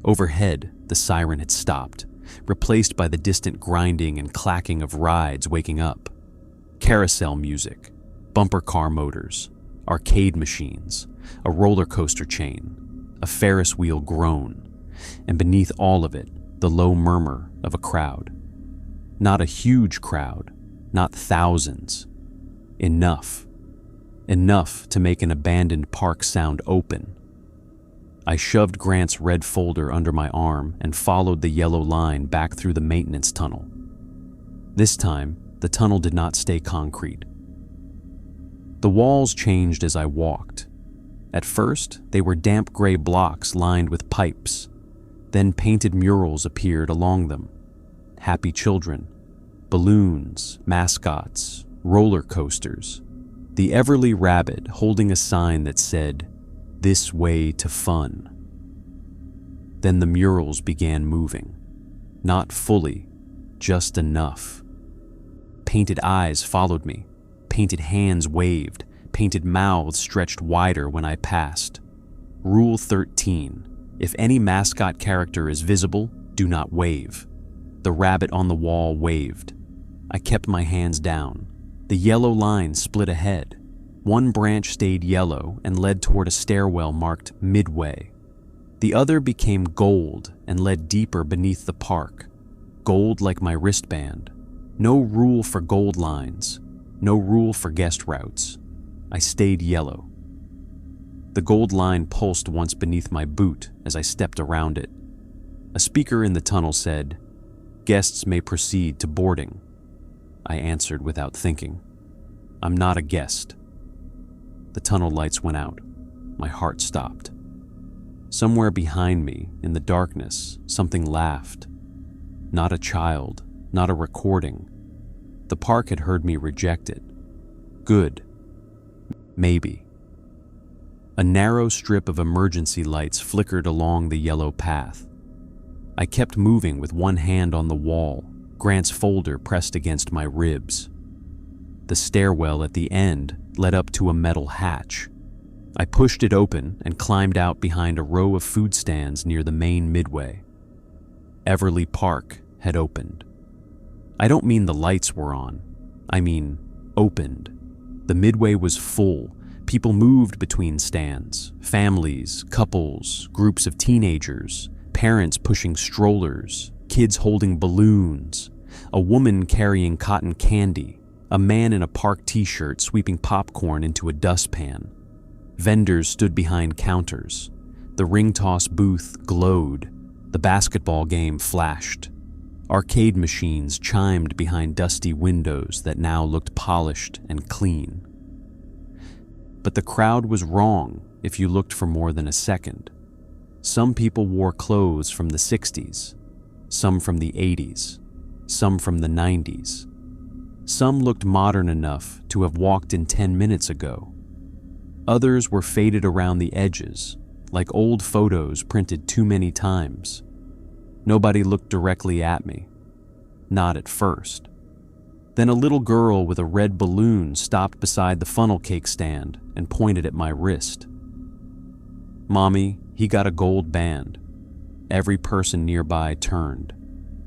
Overhead, the siren had stopped, replaced by the distant grinding and clacking of rides waking up. Carousel music, bumper car motors, arcade machines, a roller coaster chain, a Ferris wheel groan, and beneath all of it, the low murmur of a crowd. Not a huge crowd, not thousands. Enough. Enough to make an abandoned park sound open. I shoved Grant's red folder under my arm and followed the yellow line back through the maintenance tunnel. This time, the tunnel did not stay concrete. The walls changed as I walked. At first, they were damp gray blocks lined with pipes. Then painted murals appeared along them. Happy children, balloons, mascots, roller coasters. The Everly Rabbit holding a sign that said, "This way to fun." Then the murals began moving. Not fully, just enough. Painted eyes followed me. Painted hands waved. Painted mouths stretched wider when I passed. Rule 13. If any mascot character is visible, do not wave. The rabbit on the wall waved. I kept my hands down. The yellow line split ahead. One branch stayed yellow and led toward a stairwell marked midway. The other became gold and led deeper beneath the park. Gold like my wristband. No rule for gold lines. No rule for guest routes. I stayed yellow. The gold line pulsed once beneath my boot as I stepped around it. A speaker in the tunnel said, "Guests may proceed to boarding." I answered without thinking. I'm not a guest. The tunnel lights went out. My heart stopped. Somewhere behind me, in the darkness, something laughed. Not a child, not a recording. The park had heard me reject it. Good. Maybe. A narrow strip of emergency lights flickered along the yellow path. I kept moving with one hand on the wall, Grant's folder pressed against my ribs. The stairwell at the end led up to a metal hatch. I pushed it open and climbed out behind a row of food stands near the main midway. Everly Park had opened. I don't mean the lights were on. I mean opened. The midway was full. People moved between stands. Families, couples, groups of teenagers, parents pushing strollers, kids holding balloons, a woman carrying cotton candy, a man in a park t-shirt sweeping popcorn into a dustpan. Vendors stood behind counters. The ring toss booth glowed. The basketball game flashed. Arcade machines chimed behind dusty windows that now looked polished and clean. But the crowd was wrong if you looked for more than a second. Some people wore clothes from the 60s, some from the 80s, some from the 90s. Some looked modern enough to have walked in 10 minutes ago. Others were faded around the edges, like old photos printed too many times. Nobody looked directly at me. Not at first. Then a little girl with a red balloon stopped beside the funnel cake stand and pointed at my wrist. "Mommy, he got a gold band." Every person nearby turned,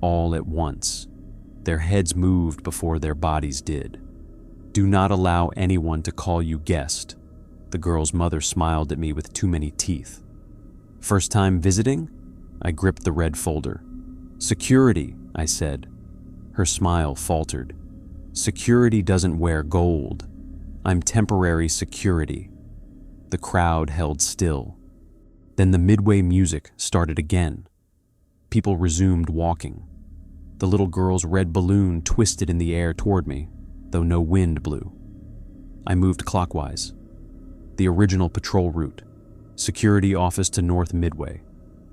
all at once. Their heads moved before their bodies did. "Do not allow anyone to call you guest." The girl's mother smiled at me with too many teeth. "First time visiting?" I gripped the red folder. "Security," I said. Her smile faltered. "Security doesn't wear gold. I'm temporary security." The crowd held still. Then the midway music started again. People resumed walking. The little girl's red balloon twisted in the air toward me, though no wind blew. I moved clockwise. The original patrol route. Security office to North Midway.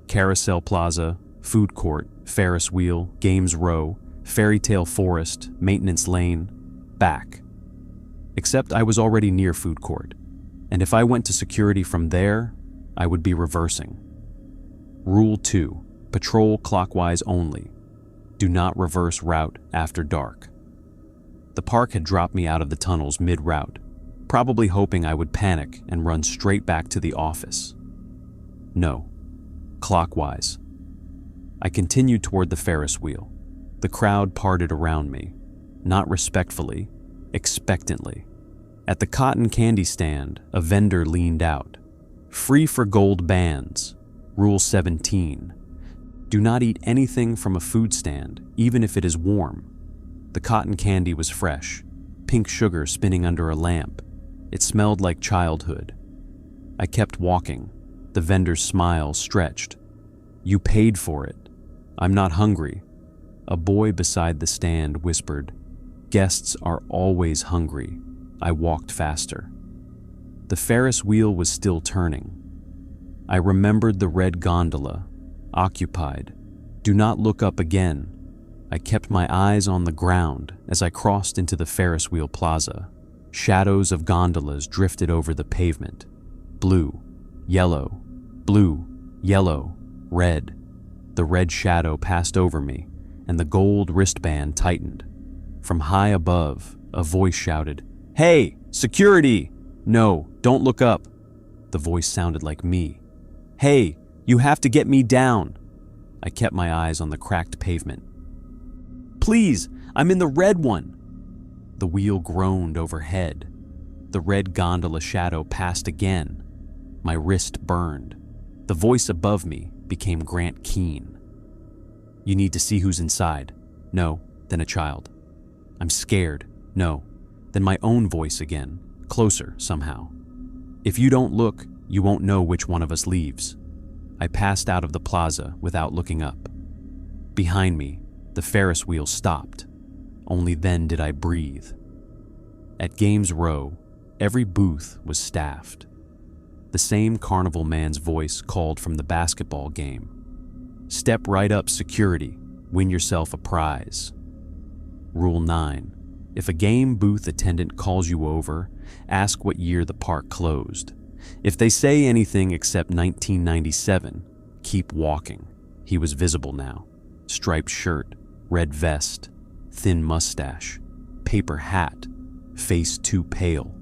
Carousel Plaza, food court, Ferris wheel, Games Row, Fairy Tale Forest, Maintenance Lane, back. Except I was already near food court, and if I went to security from there, I would be reversing. Rule 2. Patrol clockwise only. Do not reverse route after dark. The park had dropped me out of the tunnels mid-route, probably hoping I would panic and run straight back to the office. No. Clockwise. I continued toward the Ferris wheel. The crowd parted around me, not respectfully, expectantly. At the cotton candy stand, a vendor leaned out. Free for gold bands. Rule 17. Do not eat anything from a food stand, even if it is warm. The cotton candy was fresh, pink sugar spinning under a lamp. It smelled like childhood. I kept walking. The vendor's smile stretched. You paid for it. I'm not hungry. A boy beside the stand whispered, Guests are always hungry. I walked faster. The Ferris wheel was still turning. I remembered the red gondola, occupied. Do not look up again. I kept my eyes on the ground as I crossed into the Ferris wheel plaza. Shadows of gondolas drifted over the pavement. Blue, yellow, blue, yellow, red. The red shadow passed over me, and the gold wristband tightened. From high above, a voice shouted, Hey, security! No, don't look up. The voice sounded like me. Hey, you have to get me down. I kept my eyes on the cracked pavement. Please, I'm in the red one. The wheel groaned overhead. The red gondola shadow passed again. My wrist burned. The voice above me became Grant Keene. You need to see who's inside. No, then a child. I'm scared. No, then my own voice again, closer somehow. If you don't look, you won't know which one of us leaves. I passed out of the plaza without looking up. Behind me, the Ferris wheel stopped. Only then did I breathe. At Games Row, every booth was staffed. The same carnival man's voice called from the basketball game. Step right up, security. Win yourself a prize. Rule 9. If a game booth attendant calls you over, ask what year the park closed. If they say anything except 1997, keep walking. He was visible now. Striped shirt, red vest, thin mustache, paper hat, face too pale.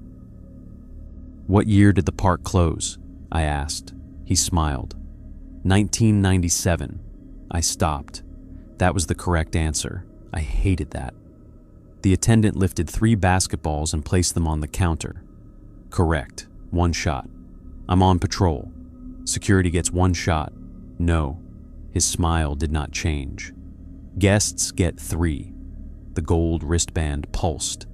What year did the park close? I asked. He smiled. 1997. I stopped. That was the correct answer. I hated that. The attendant lifted 3 basketballs and placed them on the counter. Correct. 1 shot. I'm on patrol. Security gets 1 shot. No. His smile did not change. Guests get 3. The gold wristband pulsed.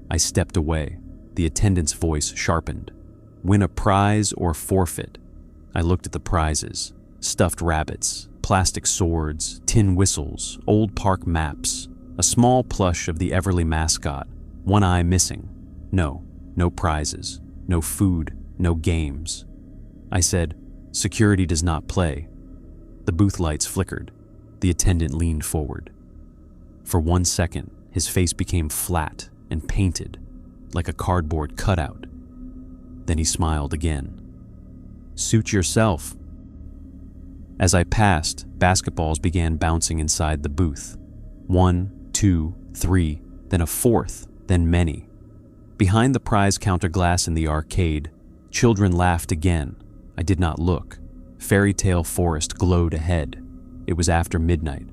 I stepped away. The attendant's voice sharpened. Win a prize or forfeit. I looked at the prizes. Stuffed rabbits, plastic swords, tin whistles, old park maps, a small plush of the Everly mascot, one eye missing. No prizes, no food, no games. I said, security does not play. The booth lights flickered. The attendant leaned forward. For 1 second, his face became flat and painted, like a cardboard cutout. Then he smiled again. Suit yourself. As I passed, basketballs began bouncing inside the booth. 1, 2, 3, then a 4th, then many. Behind the prize counter glass in the arcade, children laughed again. I did not look. Fairy Tale Forest glowed ahead. It was after midnight.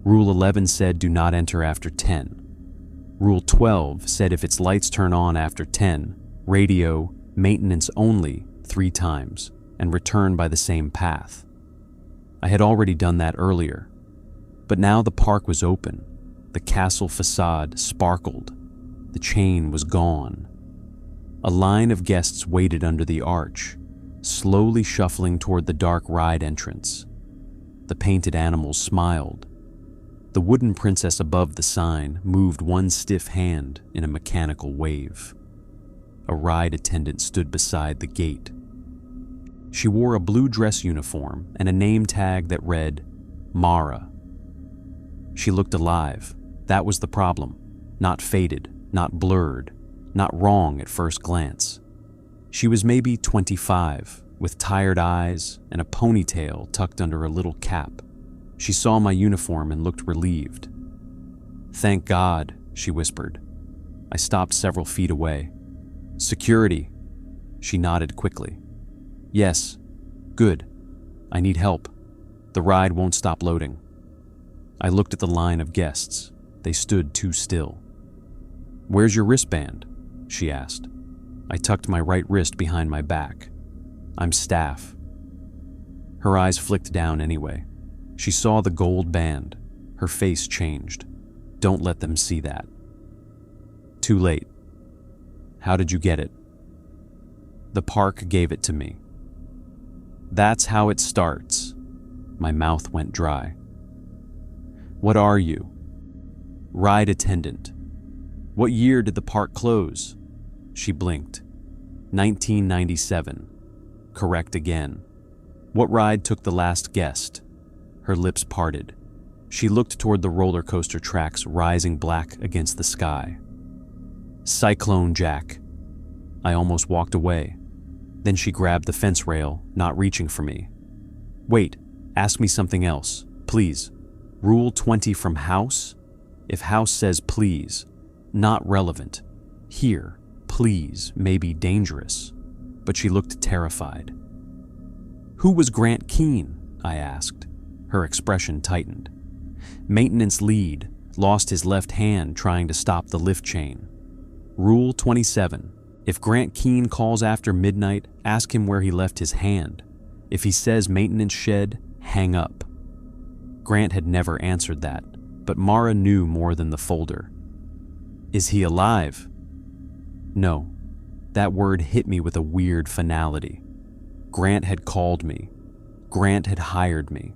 Rule 11 said do not enter after 10. Rule 12 said if its lights turn on after 10, radio, maintenance only 3 times, and return by the same path. I had already done that earlier, but now the park was open. The castle facade sparkled. The chain was gone. A line of guests waited under the arch, slowly shuffling toward the dark ride entrance. The painted animals smiled. The wooden princess above the sign moved one stiff hand in a mechanical wave. A ride attendant stood beside the gate. She wore a blue dress uniform and a name tag that read, Mara. She looked alive. That was the problem. Not faded, not blurred, not wrong at first glance. She was maybe 25, with tired eyes and a ponytail tucked under a little cap. She saw my uniform and looked relieved. "Thank God," she whispered. I stopped several feet away. "Security." She nodded quickly. "Yes. Good. I need help. The ride won't stop loading." I looked at the line of guests. They stood too still. "Where's your wristband?" she asked. I tucked my right wrist behind my back. "I'm staff." Her eyes flicked down anyway. She saw the gold band. Her face changed. "Don't let them see that." "Too late." "How did you get it?" "The park gave it to me." "That's how it starts." My mouth went dry. "What are you?" "Ride attendant." "What year did the park close?" She blinked. 1997. Correct again. "What ride took the last guest?" Her lips parted. She looked toward the roller coaster tracks rising black against the sky. "Cyclone Jack." I almost walked away. Then she grabbed the fence rail, not reaching for me. "Wait, ask me something else, please. Rule 20 from house? If house says please, not relevant. Here, please may be dangerous." But she looked terrified. "Who was Grant Keene?" I asked. Her expression tightened. "Maintenance lead, lost his left hand trying to stop the lift chain. Rule 27. If Grant Keene calls after midnight, ask him where he left his hand. If he says maintenance shed, hang up." Grant had never answered that, but Mara knew more than the folder. "Is he alive?" No. That word hit me with a weird finality. Grant had called me. Grant had hired me.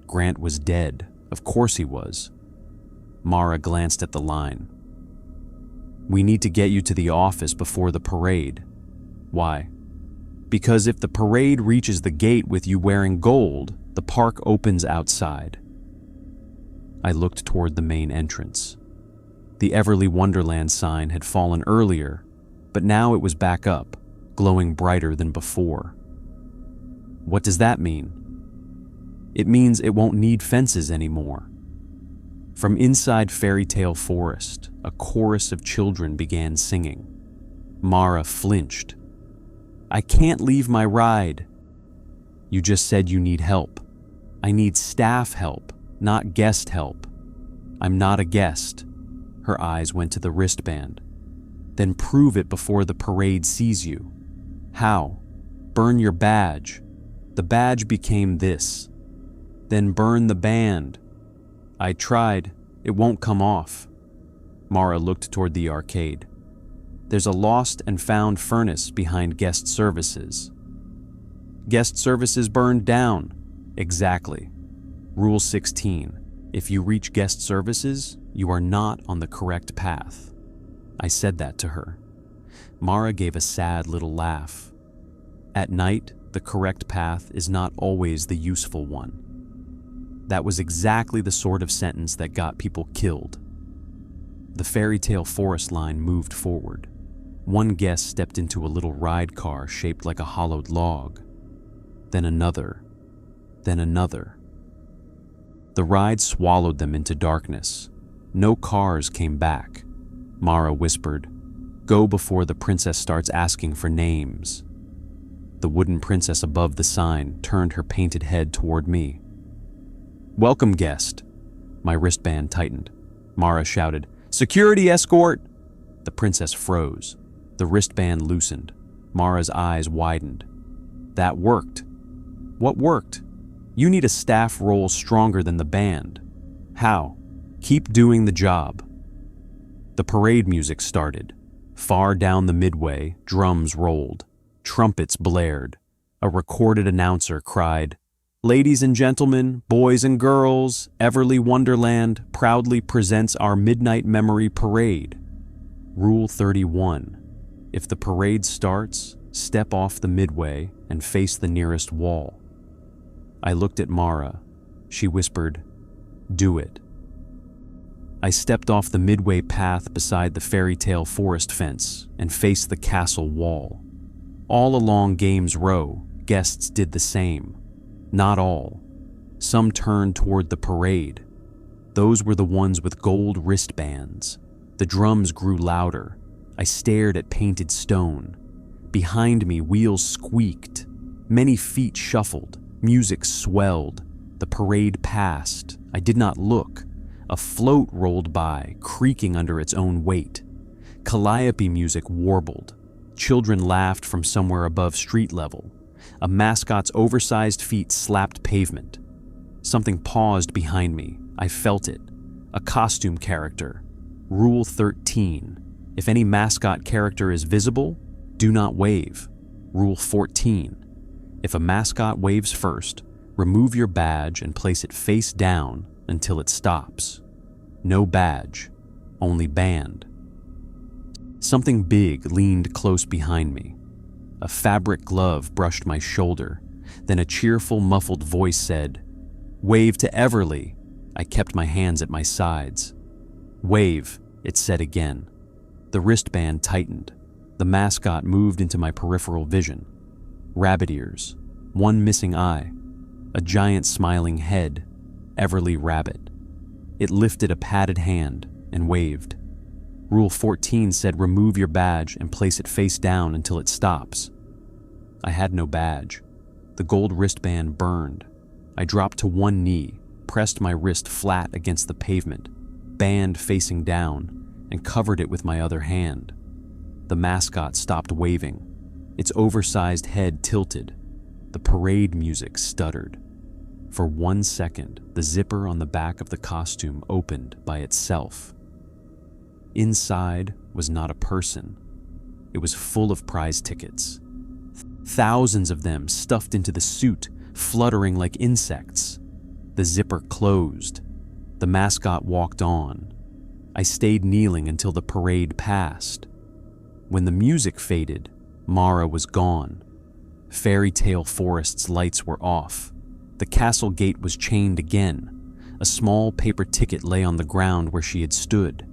Grant was dead. Of course he was. Mara glanced at the line. "We need to get you to the office before the parade." "Why?" "Because if the parade reaches the gate with you wearing gold, the park opens outside." I looked toward the main entrance. The Everly Wonderland sign had fallen earlier, but now it was back up, glowing brighter than before. "What does that mean?" "It means it won't need fences anymore." From inside Fairy Tale Forest, a chorus of children began singing. Mara flinched. "I can't leave my ride." "You just said you need help." "I need staff help, not guest help." "I'm not a guest." Her eyes went to the wristband. "Then prove it before the parade sees you." "How?" "Burn your badge." "The badge became this." "Then burn the band." "I tried. It won't come off." Mara looked toward the arcade. "There's a lost and found furnace behind guest services." "Guest services burned down." "Exactly. Rule 16. If you reach guest services, you are not on the correct path." I said that to her. Mara gave a sad little laugh. "At night, the correct path is not always the useful one." That was exactly the sort of sentence that got people killed. The Fairy Tale Forest line moved forward. One guest stepped into a little ride car shaped like a hollowed log. Then another. Then another. The ride swallowed them into darkness. No cars came back. Mara whispered, "Go before the princess starts asking for names." The wooden princess above the sign turned her painted head toward me. "Welcome, guest." My wristband tightened. Mara shouted, "Security escort!" The princess froze. The wristband loosened. Mara's eyes widened. "That worked." "What worked?" "You need a staff role stronger than the band." "How?" "Keep doing the job." The parade music started. Far down the midway, drums rolled. Trumpets blared. A recorded announcer cried, Ladies and gentlemen, boys and girls, Everly Wonderland proudly presents our Midnight Memory Parade. Rule 31. If the parade starts, step off the midway and face the nearest wall. I looked at Mara. She whispered, "Do it." I stepped off the midway path beside the fairy tale forest fence and faced the castle wall. All along Games Row, guests did the same. Not all. Some turned toward the parade. Those were the ones with gold wristbands. The drums grew louder. I stared at painted stone. Behind me, wheels squeaked. Many feet shuffled. Music swelled. The parade passed. I did not look. A float rolled by, creaking under its own weight. Calliope music warbled. Children laughed from somewhere above street level. A mascot's oversized feet slapped pavement. Something paused behind me. I felt it. A costume character. Rule 13. If any mascot character is visible, do not wave. Rule 14. If a mascot waves first, remove your badge and place it face down until it stops. No badge, only band. Something big leaned close behind me. A fabric glove brushed my shoulder. Then a cheerful, muffled voice said, "Wave to Everly." I kept my hands at my sides. "Wave," it said again. The wristband tightened. The mascot moved into my peripheral vision. Rabbit ears, one missing eye, a giant smiling head, Everly Rabbit. It lifted a padded hand and waved. Rule 14 said remove your badge and place it face down until it stops. I had no badge. The gold wristband burned. I dropped to one knee, pressed my wrist flat against the pavement, band facing down, and covered it with my other hand. The mascot stopped waving. Its oversized head tilted. The parade music stuttered. For 1 second, the zipper on the back of the costume opened by itself. Inside was not a person. It was full of prize tickets. Thousands of them stuffed into the suit, fluttering like insects. The zipper closed. The mascot walked on. I stayed kneeling until the parade passed. When the music faded, Mara was gone. Fairy tale forest's lights were off. The castle gate was chained again. A small paper ticket lay on the ground where she had stood.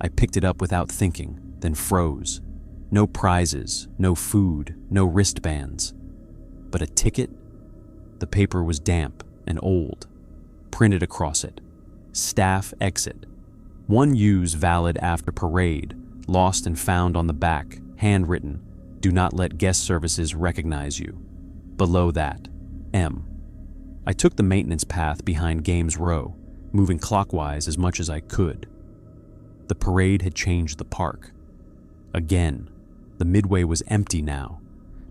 I picked it up without thinking, then froze. No prizes, no food, no wristbands. But a ticket? The paper was damp and old. Printed across it, "Staff exit. One use valid after parade, lost and found on the back, handwritten, do not let guest services recognize you." Below that, M. I took the maintenance path behind Games Row, moving clockwise as much as I could. The parade had changed the park. Again, the midway was empty now.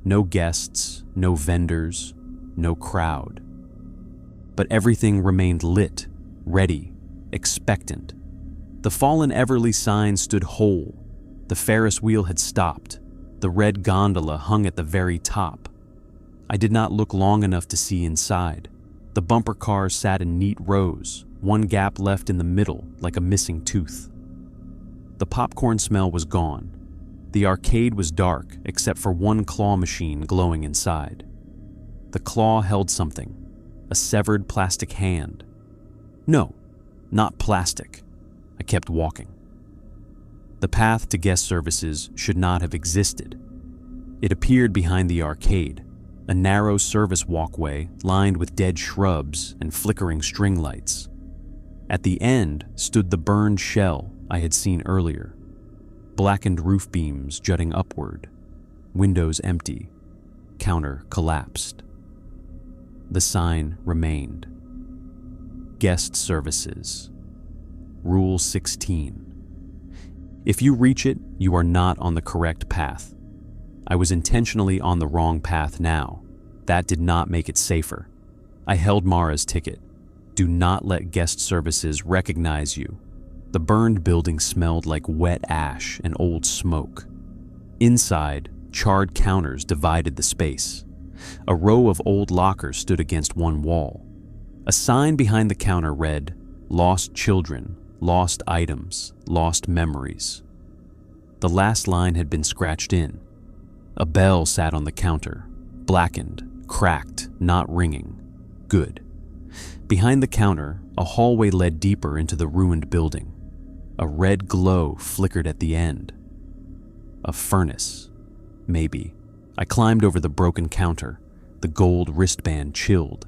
No guests, no vendors, no crowd. But everything remained lit, ready, expectant. The fallen Everly sign stood whole. The Ferris wheel had stopped. The red gondola hung at the very top. I did not look long enough to see inside. The bumper cars sat in neat rows, one gap left in the middle like a missing tooth. The popcorn smell was gone. The arcade was dark except for one claw machine glowing inside. The claw held something, a severed plastic hand. No, not plastic. I kept walking. The path to guest services should not have existed. It appeared behind the arcade, a narrow service walkway lined with dead shrubs and flickering string lights. At the end stood the burned shell I had seen earlier. Blackened roof beams jutting upward, windows empty, counter collapsed. The sign remained. Guest services. Rule 16. If you reach it, you are not on the correct path. I was intentionally on the wrong path now. That did not make it safer. I held Mara's ticket. Do not let guest services recognize you. The burned building smelled like wet ash and old smoke. Inside, charred counters divided the space. A row of old lockers stood against one wall. A sign behind the counter read, "Lost children, lost items, lost memories." The last line had been scratched in. A bell sat on the counter, blackened, cracked, not ringing. Good. Behind the counter, a hallway led deeper into the ruined building. A red glow flickered at the end. A furnace. Maybe. I climbed over the broken counter, the gold wristband chilled.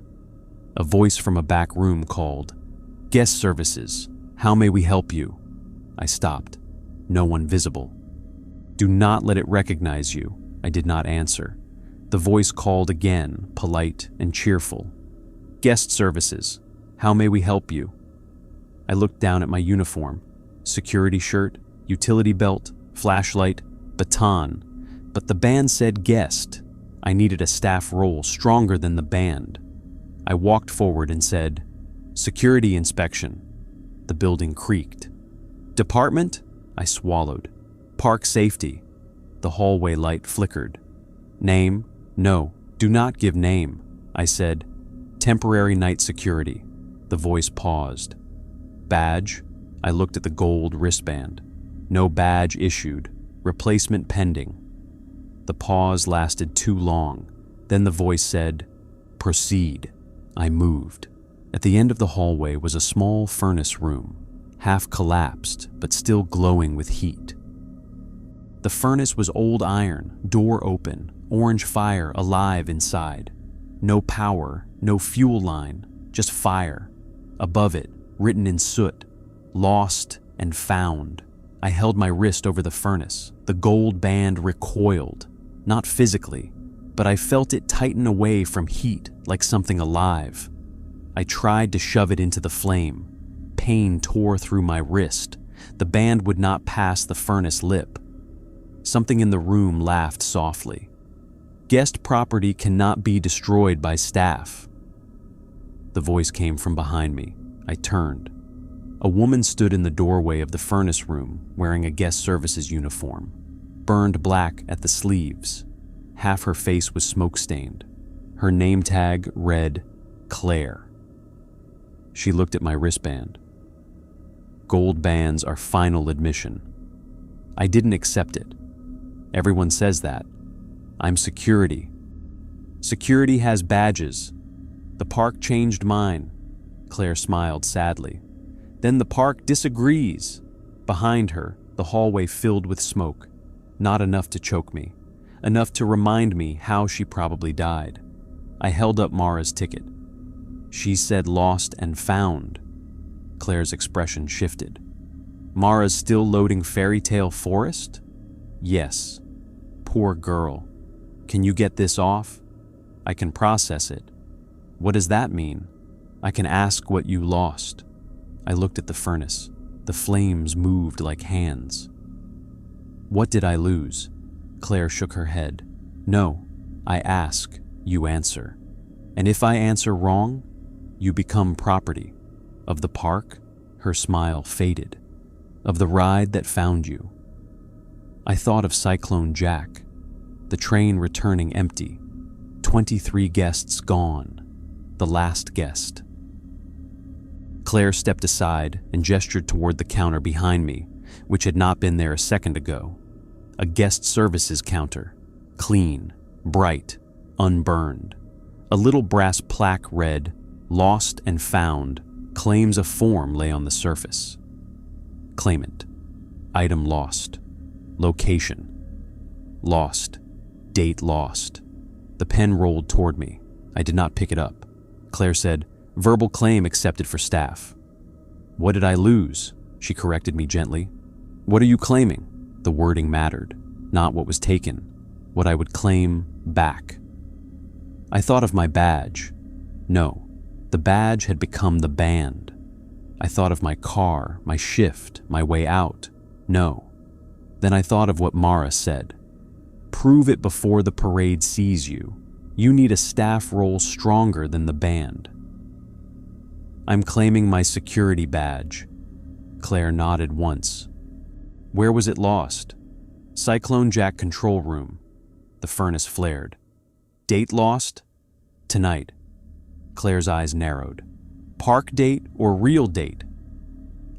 A voice from a back room called, "Guest services, how may we help you?" I stopped. No one visible. "Do not let it recognize you." I did not answer. The voice called again, polite and cheerful. "Guest services, how may we help you?" I looked down at my uniform, security shirt, utility belt, flashlight, baton, but the band said guest. I needed a staff role stronger than the band. I walked forward and said, "Security inspection." The building creaked. "Department?" I swallowed. "Park safety." The hallway light flickered. "Name?" "No, do not give name." I said, "Temporary night security." The voice paused. "Badge?" I looked at the gold wristband. "No badge issued. Replacement pending." The pause lasted too long. Then the voice said, "Proceed." I moved. At the end of the hallway was a small furnace room, half collapsed but still glowing with heat. The furnace was old iron, door open, orange fire alive inside. No power, no fuel line, just fire. Above it, written in soot, "Lost and found." I held my wrist over the furnace. The gold band recoiled, not physically, but I felt it tighten away from heat like something alive. I tried to shove it into the flame. Pain tore through my wrist. The band would not pass the furnace lip. Something in the room laughed softly. "Guest property cannot be destroyed by staff." The voice came from behind me. I turned. A woman stood in the doorway of the furnace room wearing a guest services uniform, burned black at the sleeves. Half her face was smoke-stained. Her name tag read, "Claire." She looked at my wristband. "Gold bands are final admission." I didn't accept it. Everyone says that. I'm security. Security has badges. The park changed mine. Claire smiled sadly. Then the park disagrees. Behind her, the hallway filled with smoke. Not enough to choke me. Enough to remind me how she probably died. I held up Mara's ticket. She said lost and found. Claire's expression shifted. "Mara's still loading Fairy Tale Forest?" "Yes." "Poor girl. Can you get this off?" "I can process it." "What does that mean?" "I can ask what you lost." I looked at the furnace. The flames moved like hands. "What did I lose?" Claire shook her head. "No, I ask, you answer. And if I answer wrong, you become property. Of the park," her smile faded. "Of the ride that found you." I thought of Cyclone Jack. The train returning empty. 23 guests gone. The last guest. Claire stepped aside and gestured toward the counter behind me, which had not been there a second ago. A guest services counter. Clean, bright, unburned. A little brass plaque read, "Lost and found. Claims a form lay on the surface." Claimant. Item lost. Location. Lost. Date lost. The pen rolled toward me. I did not pick it up. Claire said, "Verbal claim accepted for staff." "What did I lose?" She corrected me gently. "What are you claiming?" The wording mattered, not what was taken, what I would claim back. I thought of my badge. No, the badge had become the band. I thought of my car, my shift, my way out. No. Then I thought of what Mara said. Prove it before the parade sees you. You need a staff role stronger than the band. I'm claiming my security badge. Claire nodded once. Where was it lost? Cyclone Jack control room. The furnace flared. Date lost? Tonight. Claire's eyes narrowed. Park date or real date?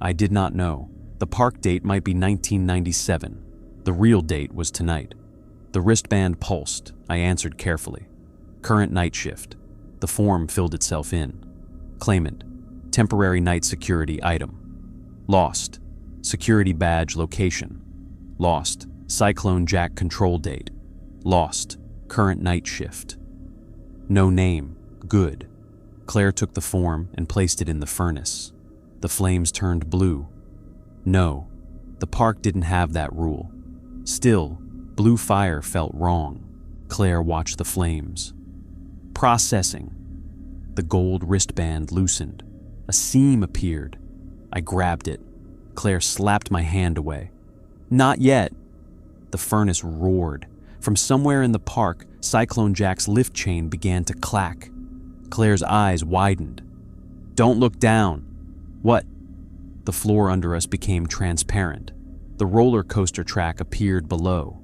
I did not know. The park date might be 1997. The real date was tonight. The wristband pulsed. I answered carefully. Current night shift. The form filled itself in. Claimant. Temporary night security item. Lost. Security badge location. Lost. Cyclone Jack control date. Lost. Current night shift. No name. Good. Claire took the form and placed it in the furnace. The flames turned blue. No, the park didn't have that rule. Still, blue fire felt wrong. Claire watched the flames. Processing. The gold wristband loosened. A seam appeared. I grabbed it. Claire slapped my hand away. Not yet. The furnace roared. From somewhere in the park, Cyclone Jack's lift chain began to clack. Claire's eyes widened. Don't look down. What? The floor under us became transparent. The roller coaster track appeared below.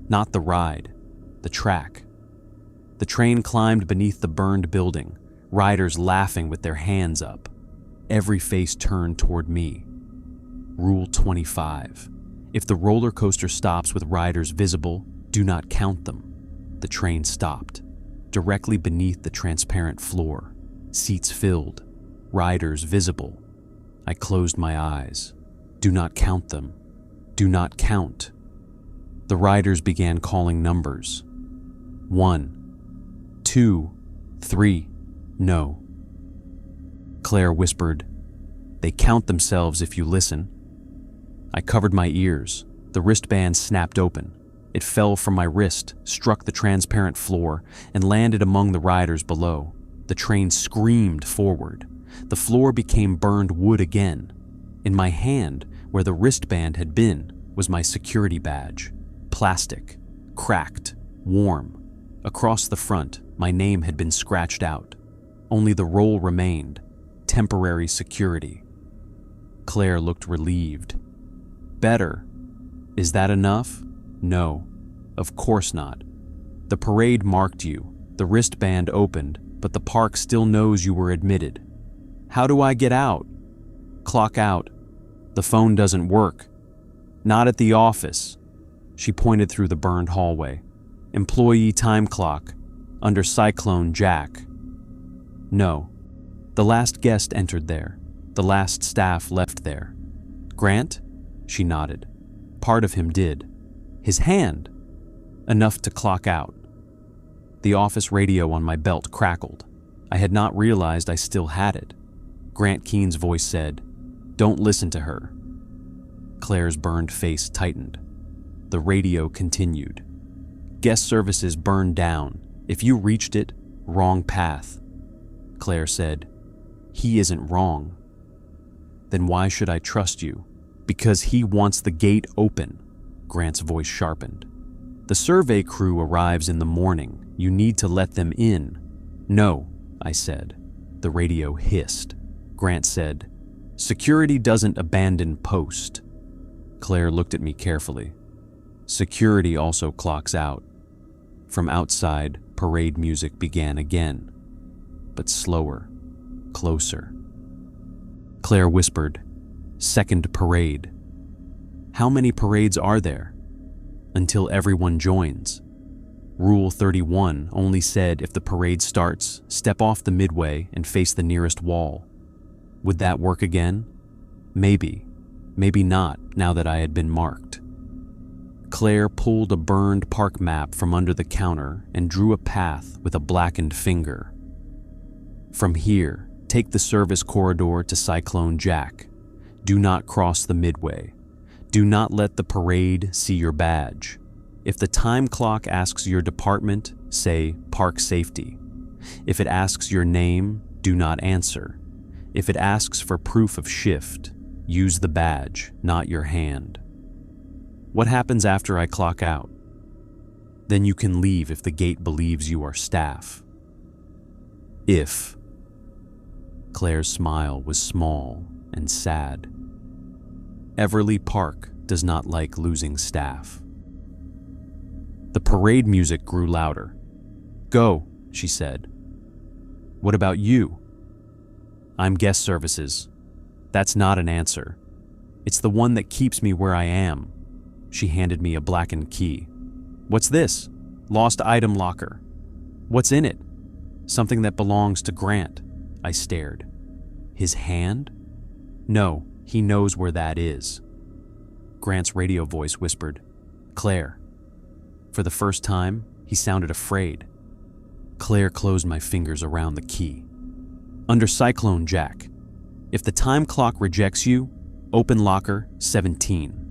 Not the ride, the track. The train climbed beneath the burned building, riders laughing with their hands up. Every face turned toward me. Rule 25. If the roller coaster stops with riders visible, do not count them. The train stopped. Directly beneath the transparent floor, seats filled, riders visible. I closed my eyes. Do not count them. Do not count. The riders began calling numbers. 1, 2, 3, no. Claire whispered, "They count themselves if you listen." I covered my ears. The wristband snapped open. It fell from my wrist, struck the transparent floor, and landed among the riders below. The train screamed forward. The floor became burned wood again. In my hand, where the wristband had been, was my security badge. Plastic, cracked, warm. Across the front, my name had been scratched out. Only the roll remained, temporary security. Claire looked relieved. Better. Is that enough? No, of course not. The parade marked you. The wristband opened, but the park still knows you were admitted. How do I get out? Clock out. The phone doesn't work. Not at the office. She pointed through the burned hallway. Employee time clock. Under Cyclone Jack. No. The last guest entered there. The last staff left there. Grant? She nodded. Part of him did. His hand. Enough to clock out. The office radio on my belt crackled. I had not realized I still had it. Grant Keene's voice said, "Don't listen to her." Claire's burned face tightened. The radio continued. Guest services burned down. If you reached it, wrong path. Claire said, "He isn't wrong." Then why should I trust you? Because he wants the gate open. Grant's voice sharpened. The survey crew arrives in the morning. You need to let them in. No, I said. The radio hissed. Grant said, "Security doesn't abandon post." Claire looked at me carefully. Security also clocks out. From outside, parade music began again, but slower, closer. Claire whispered, "Second parade." How many parades are there? Until everyone joins. Rule 31 only said if the parade starts, step off the midway and face the nearest wall. Would that work again? Maybe. Maybe not, now that I had been marked. Claire pulled a burned park map from under the counter and drew a path with a blackened finger. From here, take the service corridor to Cyclone Jack. Do not cross the midway. Do not let the parade see your badge. If the time clock asks your department, say park safety. If it asks your name, do not answer. If it asks for proof of shift, use the badge, not your hand. What happens after I clock out? Then you can leave if the gate believes you are staff. If. Claire's smile was small and sad. Everly Park does not like losing staff. The parade music grew louder. Go, she said. What about you? I'm guest services. That's not an answer. It's the one that keeps me where I am. She handed me a blackened key. What's this? Lost item locker. What's in it? Something that belongs to Grant. I stared. His hand? No, he knows where that is. Grant's radio voice whispered, Claire. For the first time, he sounded afraid. Claire closed my fingers around the key. Under Cyclone Jack, if the time clock rejects you, open locker 17.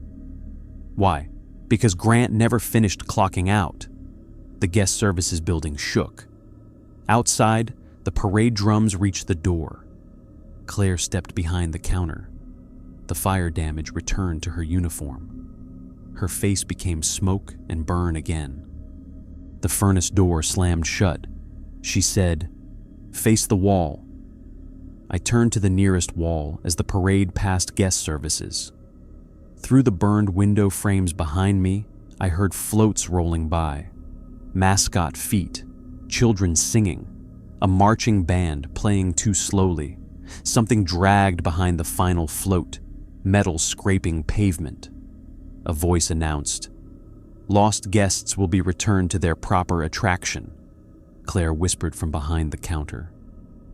Why? Because Grant never finished clocking out. The guest services building shook. Outside, the parade drums reached the door. Claire stepped behind the counter. The fire damage returned to her uniform. Her face became smoke and burn again. The furnace door slammed shut. She said, Face the wall. I turned to the nearest wall as the parade passed guest services. Through the burned window frames behind me, I heard floats rolling by, mascot feet, children singing, a marching band playing too slowly. Something dragged behind the final float, metal scraping pavement. A voice announced, Lost guests will be returned to their proper attraction. Claire whispered from behind the counter.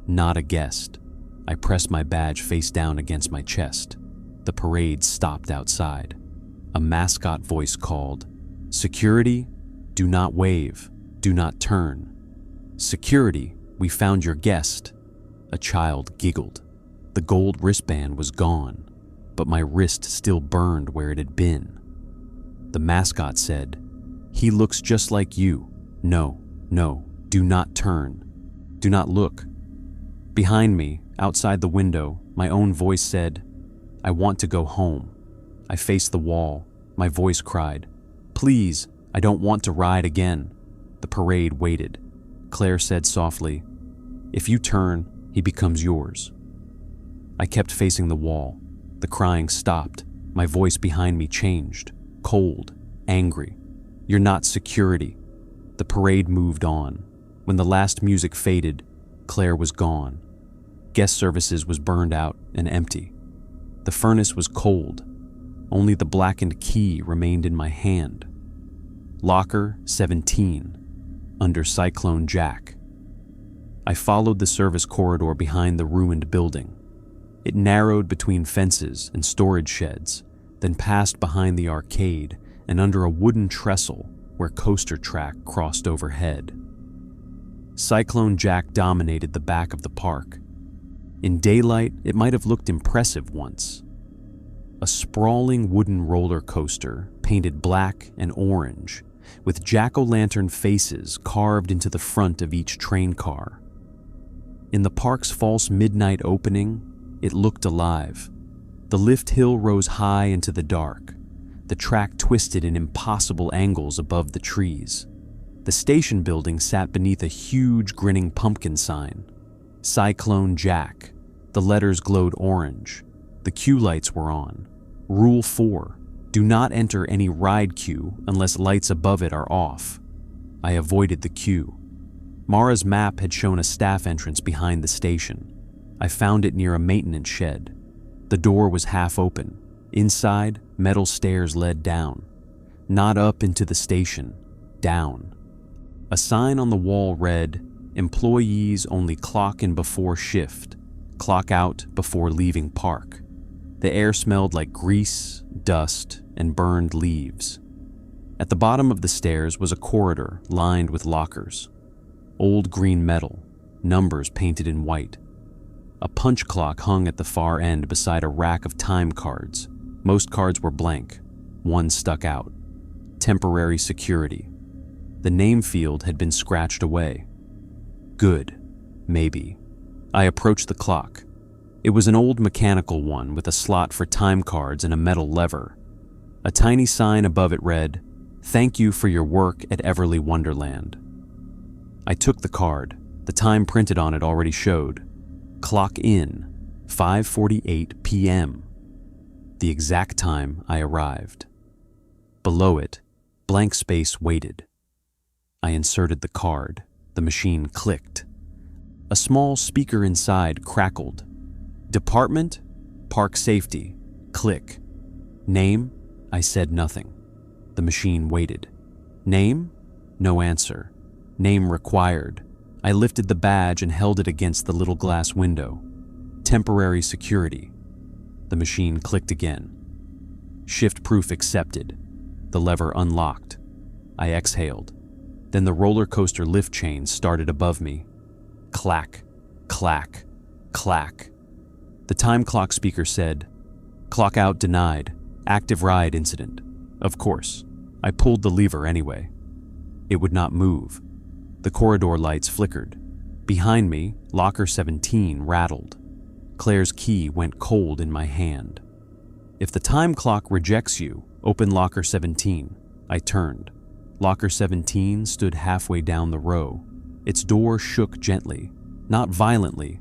Not a guest. I pressed my badge face down against my chest. The parade stopped outside. A mascot voice called, Security, do not wave, do not turn. Security, we found your guest. A child giggled. The gold wristband was gone, but my wrist still burned where it had been. The mascot said, He looks just like you. No, no, do not turn. Do not look. Behind me, outside the window, my own voice said, I want to go home. I faced the wall. My voice cried, Please, I don't want to ride again. The parade waited. Claire said softly, If you turn, he becomes yours. I kept facing the wall. The crying stopped. My voice behind me changed, cold, angry. You're not security. The parade moved on. When the last music faded, Claire was gone. Guest services was burned out and empty. The furnace was cold. Only the blackened key remained in my hand. Locker 17, under Cyclone Jack. I followed the service corridor behind the ruined building. It narrowed between fences and storage sheds, then passed behind the arcade and under a wooden trestle where coaster track crossed overhead. Cyclone Jack dominated the back of the park. In daylight, it might have looked impressive once. A sprawling wooden roller coaster painted black and orange, with jack-o'-lantern faces carved into the front of each train car. In the park's false midnight opening, it looked alive. The lift hill rose high into the dark. The track twisted in impossible angles above the trees. The station building sat beneath a huge grinning pumpkin sign. Cyclone Jack. The letters glowed orange. The queue lights were on. Rule 4. Do not enter any ride queue unless lights above it are off. I avoided the queue. Mara's map had shown a staff entrance behind the station. I found it near a maintenance shed. The door was half open. Inside, metal stairs led down. Not up into the station, down. A sign on the wall read, Employees only clock in before shift, clock out before leaving park. The air smelled like grease, dust, and burned leaves. At the bottom of the stairs was a corridor lined with lockers. Old green metal, numbers painted in white. A punch clock hung at the far end beside a rack of time cards. Most cards were blank. One stuck out. Temporary security. The name field had been scratched away. Good. Maybe. I approached the clock. It was an old mechanical one with a slot for time cards and a metal lever. A tiny sign above it read, Thank you for your work at Everly Wonderland. I took the card. The time printed on it already showed. Clock in, 5:48 p.m. The exact time I arrived. Below it, blank space waited. I inserted the card. The machine clicked. A small speaker inside crackled. Department, Park Safety, click. Name? I said nothing. The machine waited. Name? No answer. Name required. I lifted the badge and held it against the little glass window. Temporary security. The machine clicked again. Shift proof accepted. The lever unlocked. I exhaled. Then the roller coaster lift chain started above me. Clack, clack, clack. The time clock speaker said, "Clock out denied. Active ride incident." Of course, I pulled the lever anyway. It would not move. The corridor lights flickered. Behind me, locker 17 rattled. Claire's key went cold in my hand. If the time clock rejects you, open locker 17. I turned. Locker 17 stood halfway down the row. Its door shook gently, not violently,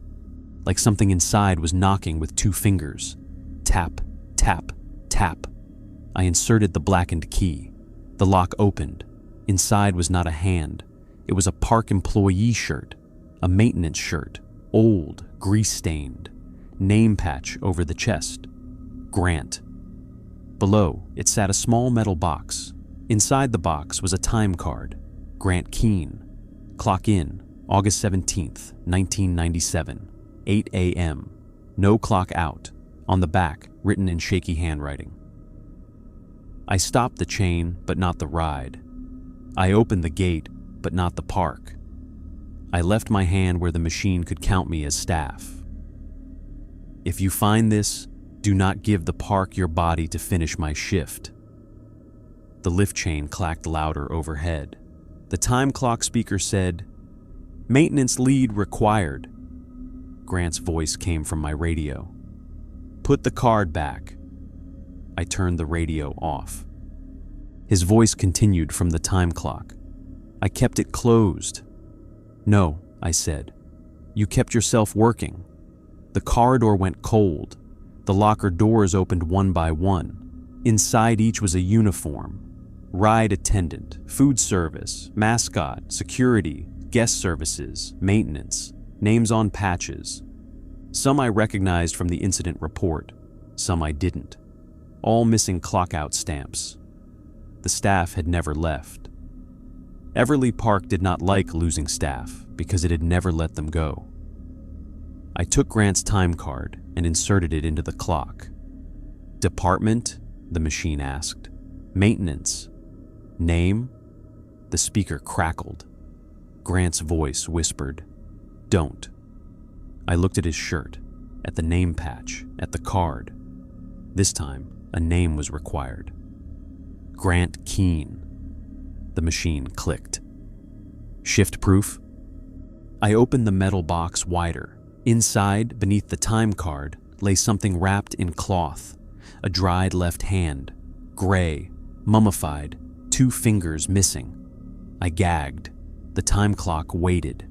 like something inside was knocking with 2 fingers. Tap, tap, tap. I inserted the blackened key. The lock opened. Inside was not a hand. It was a park employee shirt, a maintenance shirt, old, grease-stained, name patch over the chest. Grant. Below, it sat a small metal box. Inside the box was a time card. Grant Keene. Clock in, August 17th, 1997, 8 a.m. No clock out. On the back, written in shaky handwriting. I stopped the chain, but not the ride. I opened the gate, but not the park. I left my hand where the machine could count me as staff. If you find this, do not give the park your body to finish my shift. The lift chain clacked louder overhead. The time clock speaker said, "Maintenance lead required." Grant's voice came from my radio. "Put the card back." I turned the radio off. His voice continued from the time clock. I kept it closed. "No," I said. "You kept yourself working." The corridor went cold. The locker doors opened one by one. Inside each was a uniform. Ride attendant, food service, mascot, security, guest services, maintenance, names on patches. Some I recognized from the incident report, some I didn't. All missing clock-out stamps. The staff had never left. Everly Park did not like losing staff because it had never let them go. I took Grant's time card and inserted it into the clock. "Department?" the machine asked. "Maintenance?" "Name?" The speaker crackled. Grant's voice whispered, "Don't." I looked at his shirt, at the name patch, at the card. This time, a name was required. Grant Keene. The machine clicked. "Shift proof?" I opened the metal box wider. Inside, beneath the time card, lay something wrapped in cloth. A dried left hand, gray, mummified, 2 fingers missing. I gagged. The time clock waited.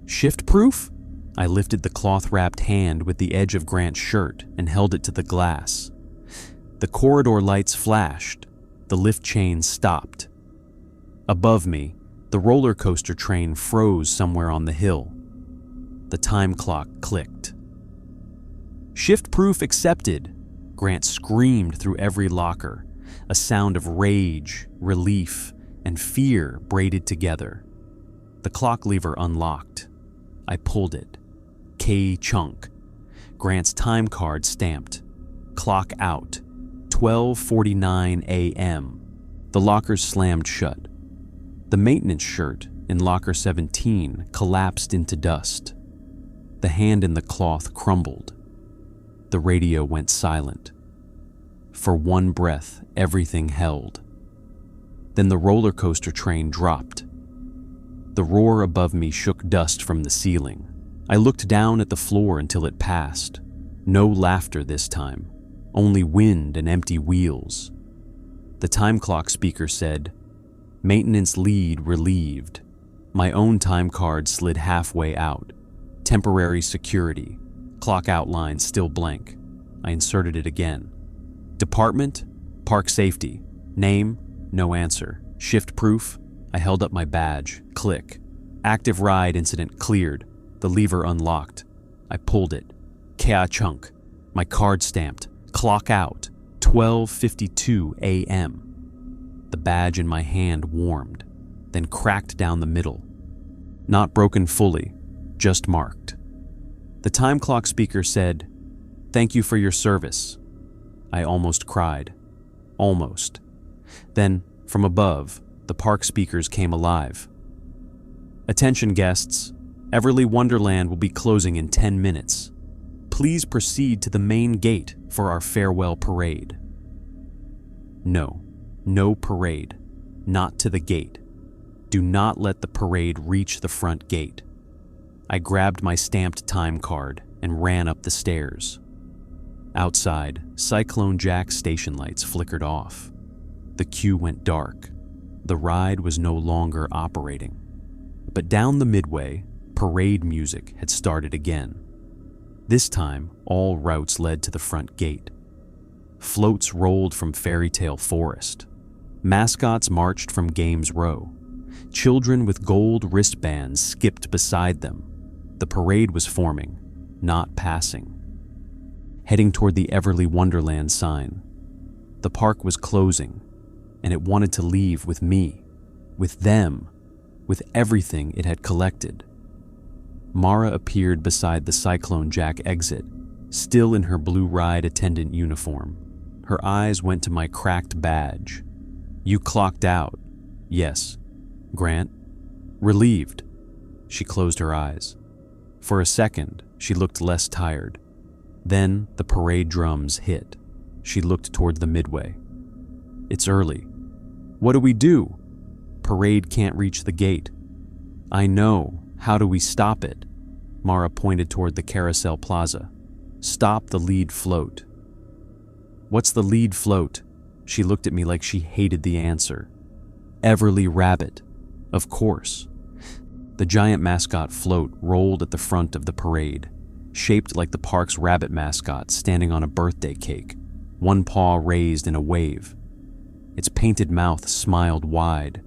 "Shift proof?" I lifted the cloth-wrapped hand with the edge of Grant's shirt and held it to the glass. The corridor lights flashed. The lift chain stopped. Above me, the roller coaster train froze somewhere on the hill. The time clock clicked. "Shift proof accepted," Grant screamed through every locker, a sound of rage, relief, and fear braided together. The clock lever unlocked. I pulled it. K-chunk. Grant's time card stamped. Clock out. 12:49 a.m. The lockers slammed shut. The maintenance shirt in locker 17 collapsed into dust. The hand in the cloth crumbled. The radio went silent. For one breath, everything held. Then the roller coaster train dropped. The roar above me shook dust from the ceiling. I looked down at the floor until it passed. No laughter this time, only wind and empty wheels. The time clock speaker said, "Maintenance lead relieved." My own time card slid halfway out. Temporary security. Clock outline still blank. I inserted it again. "Department? Park Safety. Name? No answer. Shift proof?" I held up my badge. Click. Active ride incident cleared. The lever unlocked. I pulled it. Ka-chunk. My card stamped. Clock out. 12:52 a.m. The badge in my hand warmed, then cracked down the middle. Not broken fully, just marked. The time clock speaker said, "Thank you for your service." I almost cried. Almost. Then, from above, the park speakers came alive. "Attention guests, Everly Wonderland will be closing in 10 minutes. Please proceed to the main gate for our farewell parade." No parade. Not to the gate. Do not let the parade reach the front gate. I grabbed my stamped time card and ran up the stairs. Outside, Cyclone Jack's station lights flickered off. The queue went dark. The ride was no longer operating. But down the midway, parade music had started again. This time, all routes led to the front gate. Floats rolled from Fairy Tale Forest. Mascots marched from Games Row. Children with gold wristbands skipped beside them. The parade was forming, not passing. Heading toward the Everly Wonderland sign. The park was closing, and it wanted to leave with me, with them, with everything it had collected. Mara appeared beside the Cyclone Jack exit, still in her blue ride attendant uniform. Her eyes went to my cracked badge. "You clocked out." "Yes." "Grant?" "Relieved." She closed her eyes. For a second, she looked less tired. Then the parade drums hit. She looked toward the midway. "It's early." "What do we do?" "Parade can't reach the gate." "I know. How do we stop it?" Mara pointed toward the carousel plaza. "Stop the lead float." "What's the lead float?" She looked at me like she hated the answer. "Everly Rabbit." "Of course." The giant mascot float rolled at the front of the parade, shaped like the park's rabbit mascot standing on a birthday cake, one paw raised in a wave. Its painted mouth smiled wide.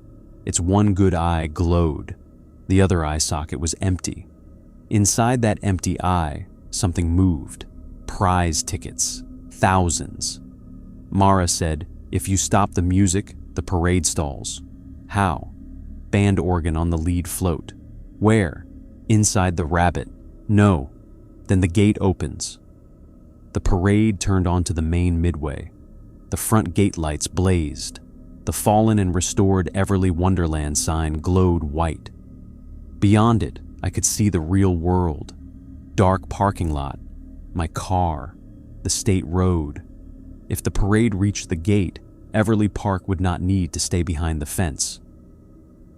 Its one good eye glowed. The other eye socket was empty. Inside that empty eye, something moved. Prize tickets. Thousands. Mara said, "If you stop the music, the parade stalls." "How?" "Band organ on the lead float." "Where?" "Inside the rabbit." "No." "Then the gate opens." The parade turned onto the main midway. The front gate lights blazed. The fallen and restored Everly Wonderland sign glowed white. Beyond it, I could see the real world. Dark parking lot, my car, the state road. If the parade reached the gate, Everly Park would not need to stay behind the fence.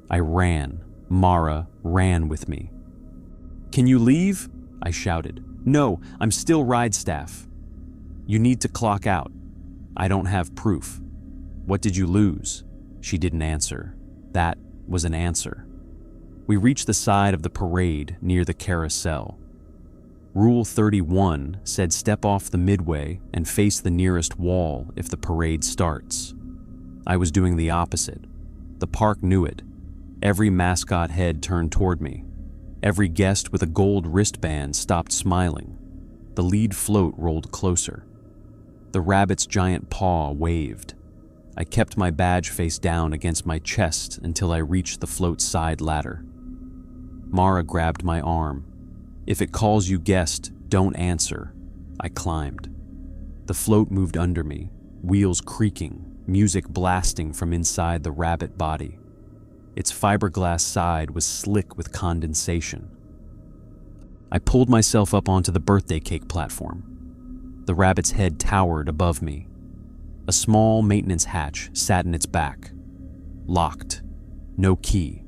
I ran. Mara ran with me. "Can you leave?" I shouted. "No, I'm still ride staff." "You need to clock out." "I don't have proof." "What did you lose?" She didn't answer. That was an answer. We reached the side of the parade near the carousel. Rule 31 said step off the midway and face the nearest wall if the parade starts. I was doing the opposite. The park knew it. Every mascot head turned toward me. Every guest with a gold wristband stopped smiling. The lead float rolled closer. The rabbit's giant paw waved. I kept my badge face down against my chest until I reached the float's side ladder. Mara grabbed my arm. "If it calls you guest, don't answer." I climbed. The float moved under me, wheels creaking, music blasting from inside the rabbit body. Its fiberglass side was slick with condensation. I pulled myself up onto the birthday cake platform. The rabbit's head towered above me. A small maintenance hatch sat in its back. Locked. No key.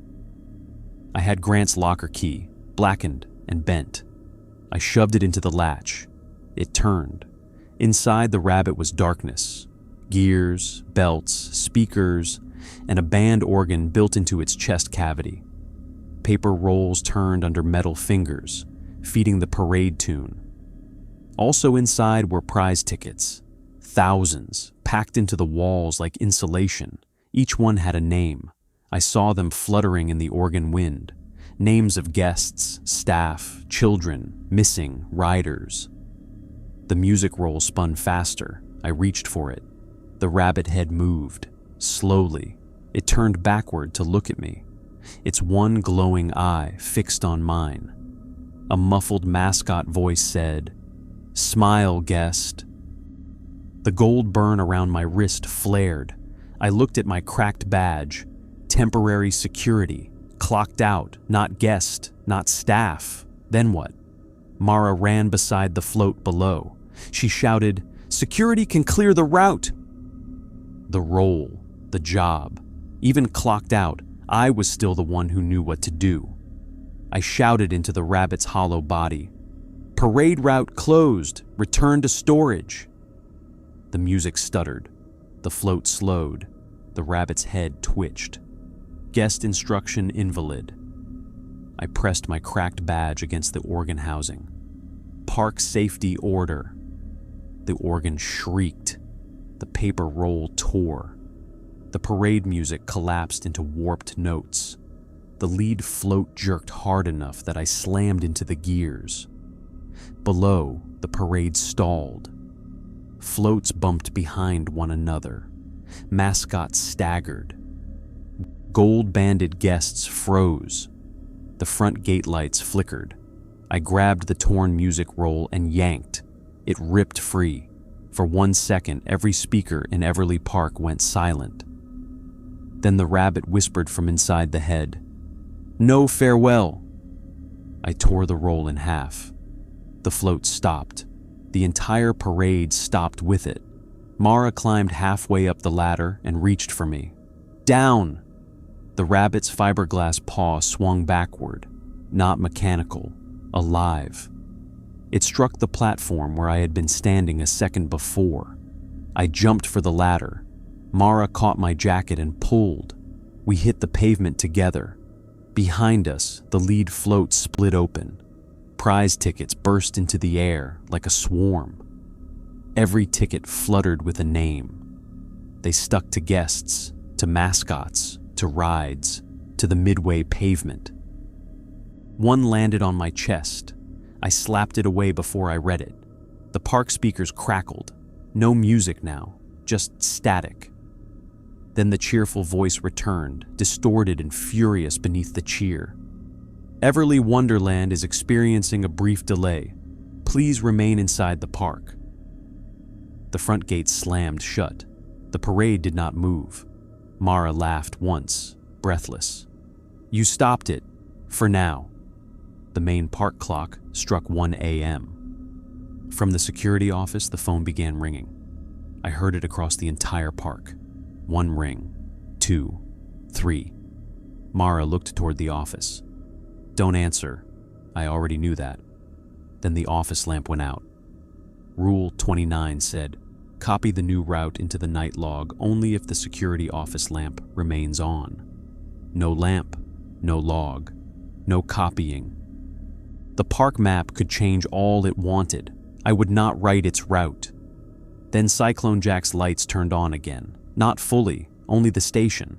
I had Grant's locker key, blackened and bent. I shoved it into the latch. It turned. Inside the rabbit was darkness. Gears, belts, speakers, and a band organ built into its chest cavity. Paper rolls turned under metal fingers, feeding the parade tune. Also inside were prize tickets. Thousands, packed into the walls like insulation. Each one had a name. I saw them fluttering in the organ wind. Names of guests, staff, children, missing, riders. The music roll spun faster. I reached for it. The rabbit head moved. Slowly. It turned backward to look at me. Its one glowing eye fixed on mine. A muffled mascot voice said, "Smile, guest." The gold burn around my wrist flared. I looked at my cracked badge. Temporary security. Clocked out. Not guest. Not staff. Then what? Mara ran beside the float below. She shouted, "Security can clear the route!" The role. The job. Even clocked out, I was still the one who knew what to do. I shouted into the rabbit's hollow body, "Parade route closed. Return to storage." The music stuttered. The float slowed. The rabbit's head twitched. Guest instruction invalid. I pressed my cracked badge against the organ housing. Park safety order. The organ shrieked. The paper roll tore. The parade music collapsed into warped notes. The lead float jerked hard enough that I slammed into the gears. Below, the parade stalled. Floats bumped behind one another. Mascots staggered. Gold-banded guests froze. The front gate lights flickered. I grabbed the torn music roll and yanked. It ripped free. For 1 second, every speaker in Everly Park went silent. Then the rabbit whispered from inside the head, "No farewell." I tore the roll in half. The float stopped. The entire parade stopped with it. Mara climbed halfway up the ladder and reached for me. "Down!" The rabbit's fiberglass paw swung backward, not mechanical, alive. It struck the platform where I had been standing a second before. I jumped for the ladder. Mara caught my jacket and pulled. We hit the pavement together. Behind us, the lead float split open. Prize tickets burst into the air like a swarm. Every ticket fluttered with a name. They stuck to guests, to mascots, to rides, to the midway pavement. One landed on my chest. I slapped it away before I read it. The park speakers crackled. No music now, just static. Then the cheerful voice returned, distorted and furious beneath the cheer. "Everly Wonderland is experiencing a brief delay. Please remain inside the park." The front gate slammed shut. The parade did not move. Mara laughed once, breathless. "You stopped it, for now." The main park clock struck 1 a.m. From the security office, the phone began ringing. I heard it across the entire park. 1 ring, 2, 3. Mara looked toward the office. "Don't answer." I already knew that. Then the office lamp went out. Rule 29 said, "Copy the new route into the night log only if the security office lamp remains on." No lamp, no log, no copying. The park map could change all it wanted. I would not write its route. Then Cyclone Jack's lights turned on again. Not fully, only the station.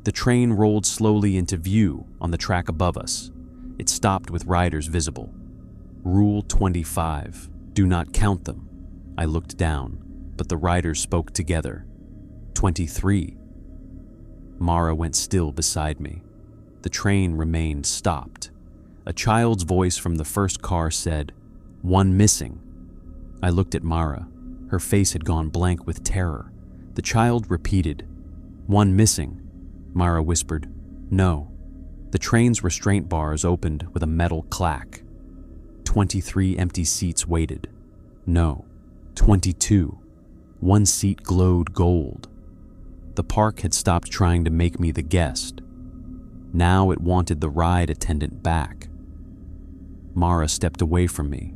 The train rolled slowly into view on the track above us. It stopped with riders visible. Rule 25, do not count them. I looked down, but the riders spoke together. 23. Mara went still beside me. The train remained stopped. A child's voice from the first car said, "1 missing." I looked at Mara. Her face had gone blank with terror. The child repeated, "1 missing." Mara whispered, "No." The train's restraint bars opened with a metal clack. 23 empty seats waited. No. 22. 1 seat glowed gold. The park had stopped trying to make me the guest. Now it wanted the ride attendant back. Mara stepped away from me.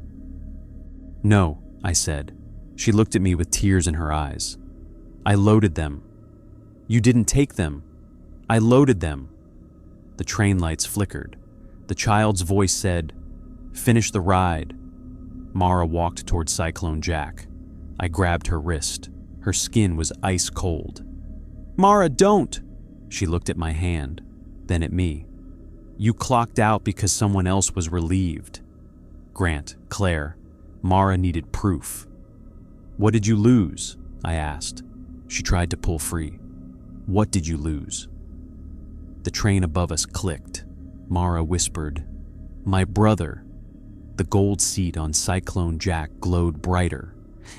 "No," I said. She looked at me with tears in her eyes. "I loaded them." "You didn't take them." "I loaded them." The train lights flickered. The child's voice said, "Finish the ride." Mara walked toward Cyclone Jack. I grabbed her wrist. Her skin was ice cold. "Mara, don't!" She looked at my hand, then at me. You clocked out because someone else was relieved. Grant, Claire, Mara needed proof. What did you lose? I asked. She tried to pull free. What did you lose? The train above us clicked. Mara whispered, My brother. The gold seat on Cyclone Jack glowed brighter,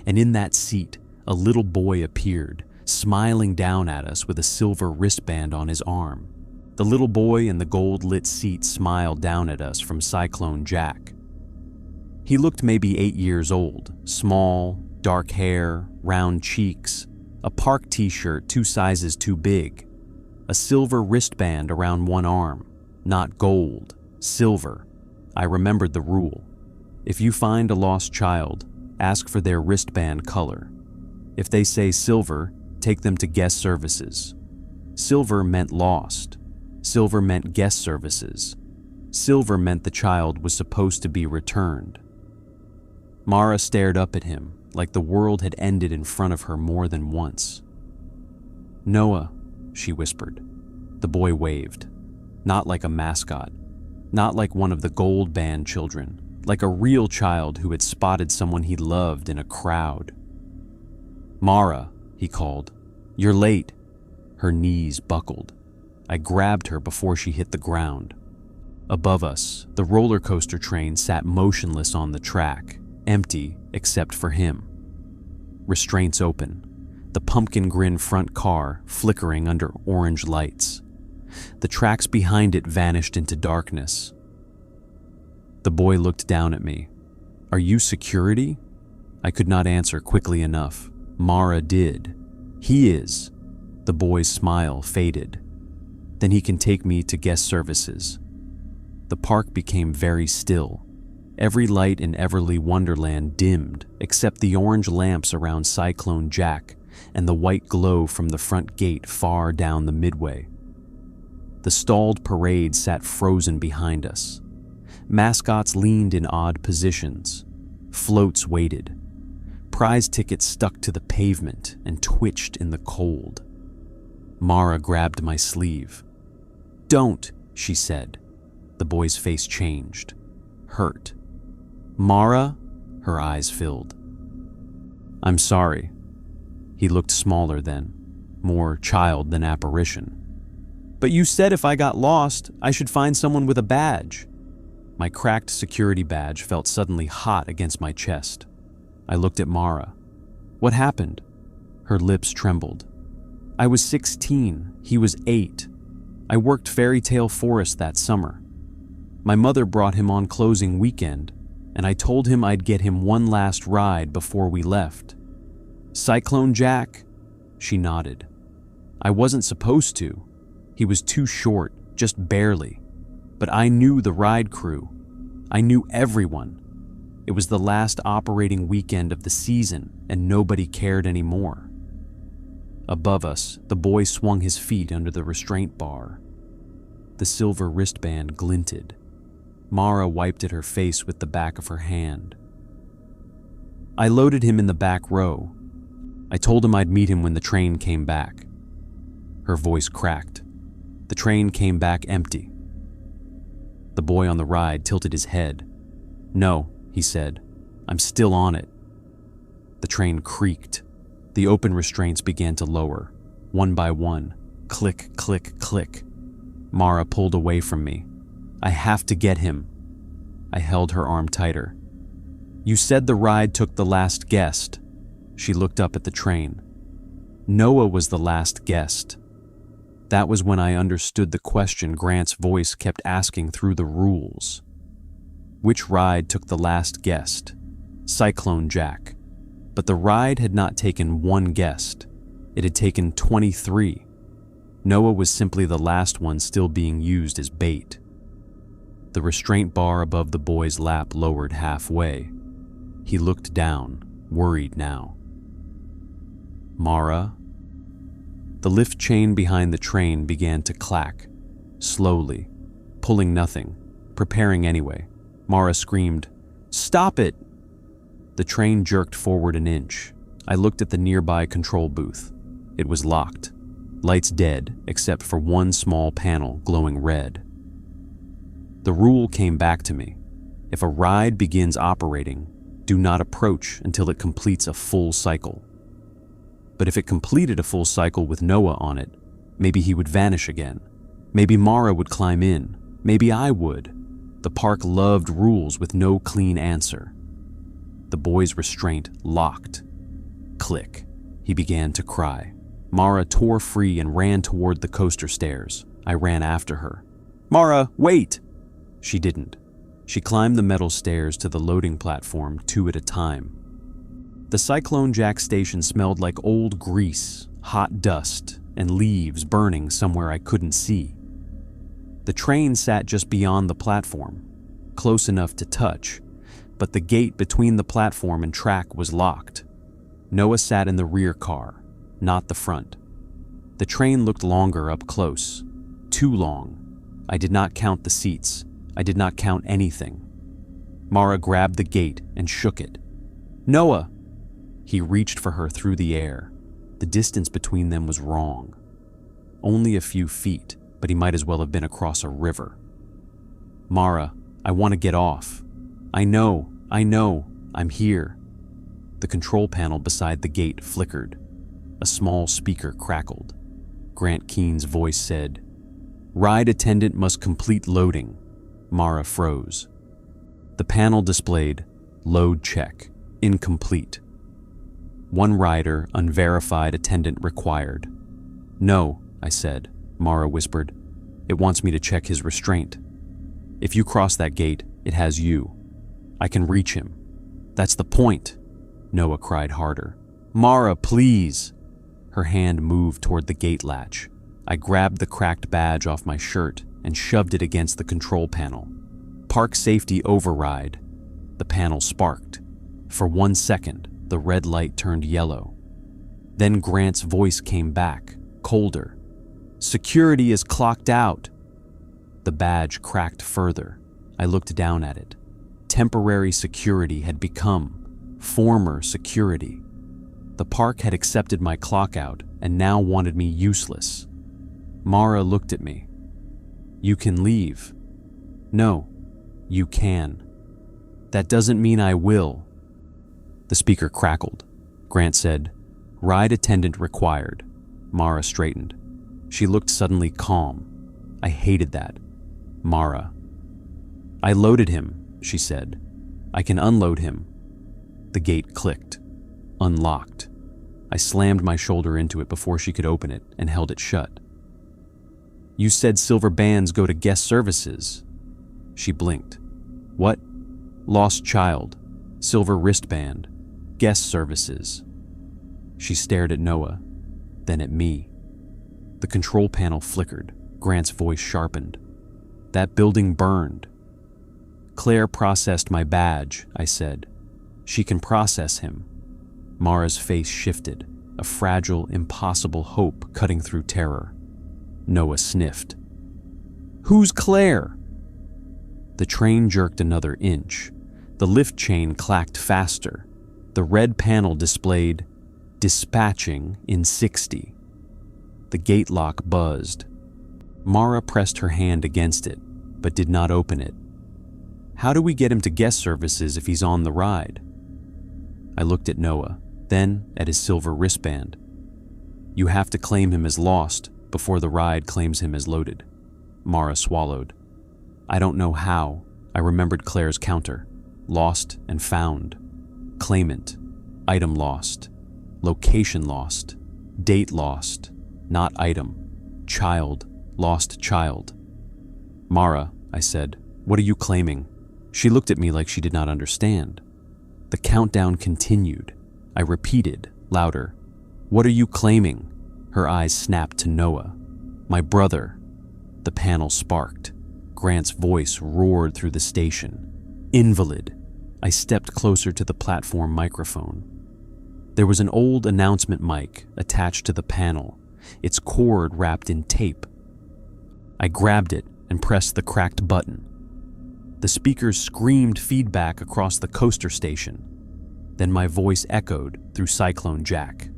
and in that seat, a little boy appeared, smiling down at us with a silver wristband on his arm. The little boy in the gold-lit seat smiled down at us from Cyclone Jack. He looked maybe 8 years old, small, dark hair, round cheeks, a park t-shirt 2 sizes too big, a silver wristband around one arm, not gold, silver. I remembered the rule. If you find a lost child, ask for their wristband color. If they say silver, take them to guest services. Silver meant lost. Silver meant guest services. Silver meant the child was supposed to be returned. Mara stared up at him like the world had ended in front of her more than once. Noah, she whispered. The boy waved. Not like a mascot. Not like one of the gold band children. Like a real child who had spotted someone he loved in a crowd. Mara, he called. You're late. Her knees buckled. I grabbed her before she hit the ground. Above us, the roller coaster train sat motionless on the track, empty except for him. Restraints open. The pumpkin grin front car flickering under orange lights. The tracks behind it vanished into darkness. The boy looked down at me. Are you security? I could not answer quickly enough. Mara did. He is. The boy's smile faded. Then he can take me to guest services. The park became very still. Every light in Everly Wonderland dimmed, except the orange lamps around Cyclone Jack and the white glow from the front gate far down the midway. The stalled parade sat frozen behind us. Mascots leaned in odd positions. Floats waited. Prize tickets stuck to the pavement and twitched in the cold. Mara grabbed my sleeve. Don't, she said. The boy's face changed. Hurt. Mara? Her eyes filled. I'm sorry. He looked smaller then, more child than apparition. But you said if I got lost, I should find someone with a badge. My cracked security badge felt suddenly hot against my chest. I looked at Mara. What happened? Her lips trembled. I was 16, he was 8. I worked Fairy Tale Forest that summer. My mother brought him on closing weekend, and I told him I'd get him one last ride before we left. Cyclone Jack? She nodded. I wasn't supposed to. He was too short, just barely. But I knew the ride crew. I knew everyone. It was the last operating weekend of the season, and nobody cared anymore. Above us, the boy swung his feet under the restraint bar. The silver wristband glinted. Mara wiped at her face with the back of her hand. I loaded him in the back row. I told him I'd meet him when the train came back. Her voice cracked. The train came back empty. The boy on the ride tilted his head. No, he said. I'm still on it. The train creaked. The open restraints began to lower, one by one. Click, click, click. Mara pulled away from me. I have to get him. I held her arm tighter. You said the ride took the last guest. She looked up at the train. Noah was the last guest. That was when I understood the question Grant's voice kept asking through the rules. Which ride took the last guest? Cyclone Jack. But the ride had not taken one guest. It had taken 23. Noah was simply the last one still being used as bait. The restraint bar above the boy's lap lowered halfway. He looked down, worried now. Mara? The lift chain behind the train began to clack, slowly, pulling nothing, preparing anyway. Mara screamed, "Stop it!" The train jerked forward an inch. I looked at the nearby control booth. It was locked, lights dead except for one small panel glowing red. The rule came back to me. If a ride begins operating, do not approach until it completes a full cycle. But if it completed a full cycle with Noah on it, maybe he would vanish again. Maybe Mara would climb in. Maybe I would. The park loved rules with no clean answer. The boy's restraint locked. Click. He began to cry. Mara tore free and ran toward the coaster stairs. I ran after her. "Mara, wait!" She didn't. She climbed the metal stairs to the loading platform 2 at a time. The Cyclone Jack station smelled like old grease, hot dust, and leaves burning somewhere I couldn't see. The train sat just beyond the platform, close enough to touch, but the gate between the platform and track was locked. Noah sat in the rear car, not the front. The train looked longer up close, too long. I did not count the seats. I did not count anything. Mara grabbed the gate and shook it. "Noah!" He reached for her through the air. The distance between them was wrong. Only a few feet, but he might as well have been across a river. "Mara, I want to get off." I know, I'm here." The control panel beside the gate flickered. A small speaker crackled. Grant Keene's voice said, "Ride attendant must complete loading." Mara froze. The panel displayed, "Load check, incomplete. One rider, unverified attendant required." "No," I said. Mara whispered. "It wants me to check his restraint. If you cross that gate, it has you. I can reach him." "That's the point." Noah cried harder. "Mara, please." Her hand moved toward the gate latch. I grabbed the cracked badge off my shirt and shoved it against the control panel. "Park safety override." The panel sparked. For 1 second, the red light turned yellow. Then Grant's voice came back, colder. "Security is clocked out." The badge cracked further. I looked down at it. Temporary security had become former security. The park had accepted my clock out and now wanted me useless. Mara looked at me. "You can leave." "No, you can." "That doesn't mean I will." The speaker crackled. Grant said, "Ride attendant required." Mara straightened. She looked suddenly calm. I hated that. "Mara." "I loaded him," she said. "I can unload him." The gate clicked. Unlocked. I slammed my shoulder into it before she could open it and held it shut. "You said silver bands go to guest services." She blinked. "What?" "Lost child. Silver wristband. Guest services." She stared at Noah, then at me. The control panel flickered. Grant's voice sharpened. "That building burned." "Claire processed my badge," I said. "She can process him." Mara's face shifted, a fragile, impossible hope cutting through terror. Noah sniffed. "Who's Claire?" The train jerked another inch. The lift chain clacked faster. The red panel displayed, "Dispatching in 60." The gate lock buzzed. Mara pressed her hand against it, but did not open it. "How do we get him to guest services if he's on the ride?" I looked at Noah, then at his silver wristband. "You have to claim him as lost before the ride claims him as loaded." Mara swallowed. "I don't know how." I remembered Claire's counter. Lost and found. Claimant. Item lost. Location lost. Date lost. Not item. Child. Lost child. "Mara," I said, "what are you claiming?" She looked at me like she did not understand. The countdown continued. I repeated, louder, "What are you claiming?" Her eyes snapped to Noah. "My brother." The panel sparked. Grant's voice roared through the station. "Invalid." I stepped closer to the platform microphone. There was an old announcement mic attached to the panel, its cord wrapped in tape. I grabbed it and pressed the cracked button. The speakers screamed feedback across the coaster station. Then my voice echoed through Cyclone Jack.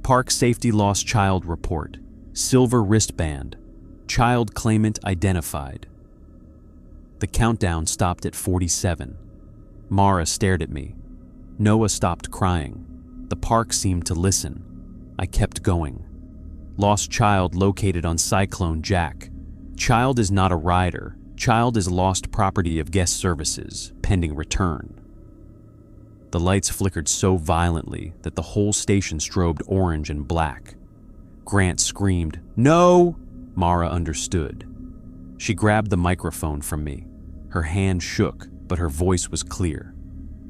"Park safety lost child report. Silver wristband. Child claimant identified." The countdown stopped at 47. Mara stared at me. Noah stopped crying. The park seemed to listen. I kept going. Lost child located on Cyclone Jack. Child is not a rider. Child is lost property of guest services, pending return. The lights flickered so violently that the whole station strobed orange and black. Grant screamed, "No!" Mara understood. She grabbed the microphone from me. Her hand shook, but her voice was clear.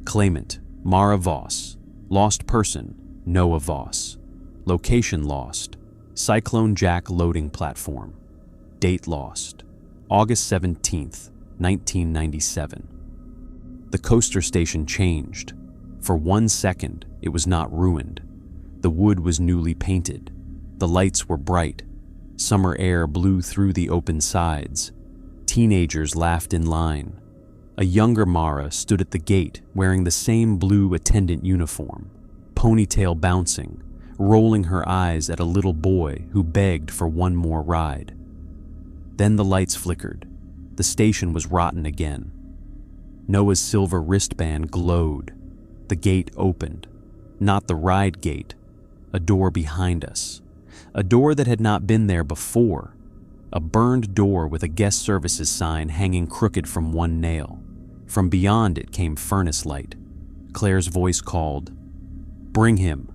Claimant, Mara Voss. Lost person, Noah Voss. Location lost. Cyclone Jack loading platform. Date lost. August 17th, 1997. The coaster station changed. For 1 second, it was not ruined. The wood was newly painted. The lights were bright. Summer air blew through the open sides. Teenagers laughed in line. A younger Mara stood at the gate wearing the same blue attendant uniform, ponytail bouncing, rolling her eyes at a little boy who begged for one more ride. Then the lights flickered. The station was rotten again. Noah's silver wristband glowed. The gate opened. Not the ride gate. A door behind us. A door that had not been there before. A burned door with a guest services sign hanging crooked from one nail. From beyond it came furnace light. Claire's voice called, "Bring him."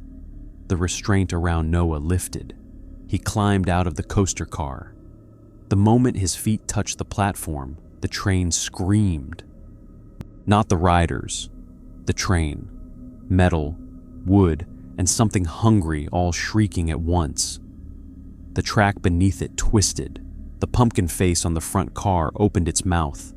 The restraint around Noah lifted. He climbed out of the coaster car. The moment his feet touched the platform, the train screamed. Not the riders. The train. Metal, wood, and something hungry all shrieking at once. The track beneath it twisted. The pumpkin face on the front car opened its mouth.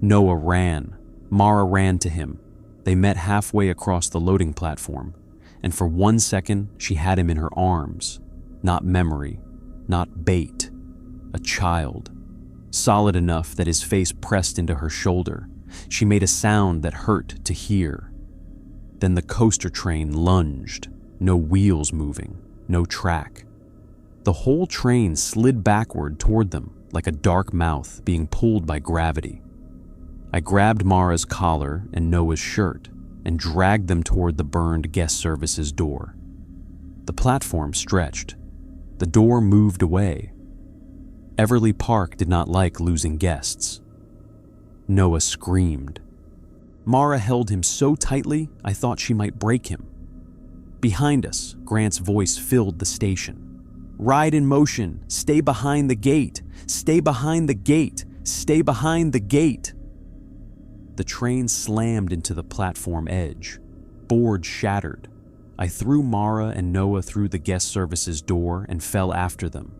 Noah ran. Mara ran to him. They met halfway across the loading platform, and for 1 second she had him in her arms. Not memory, not bait. A child. Solid enough that his face pressed into her shoulder. She made a sound that hurt to hear. Then the coaster train lunged. No wheels moving, no track. The whole train slid backward toward them like a dark mouth being pulled by gravity. I grabbed Mara's collar and Noah's shirt and dragged them toward the burned guest services door. The platform stretched. The door moved away. Everly Park did not like losing guests. Noah screamed. Mara held him so tightly I thought she might break him. Behind us, Grant's voice filled the station. "Ride in motion! Stay behind the gate! Stay behind the gate! Stay behind the gate!" The train slammed into the platform edge. Boards shattered. I threw Mara and Noah through the guest services door and fell after them.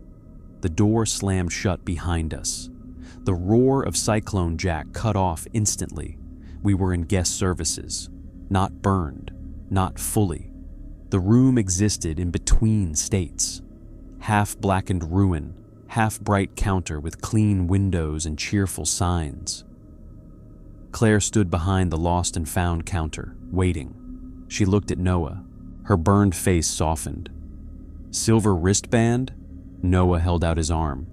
The door slammed shut behind us. The roar of Cyclone Jack cut off instantly. We were in guest services, not burned, not fully. The room existed in between states. Half blackened ruin, half bright counter with clean windows and cheerful signs. Claire stood behind the lost and found counter, waiting. She looked at Noah. Her burned face softened. "Silver wristband?" Noah held out his arm.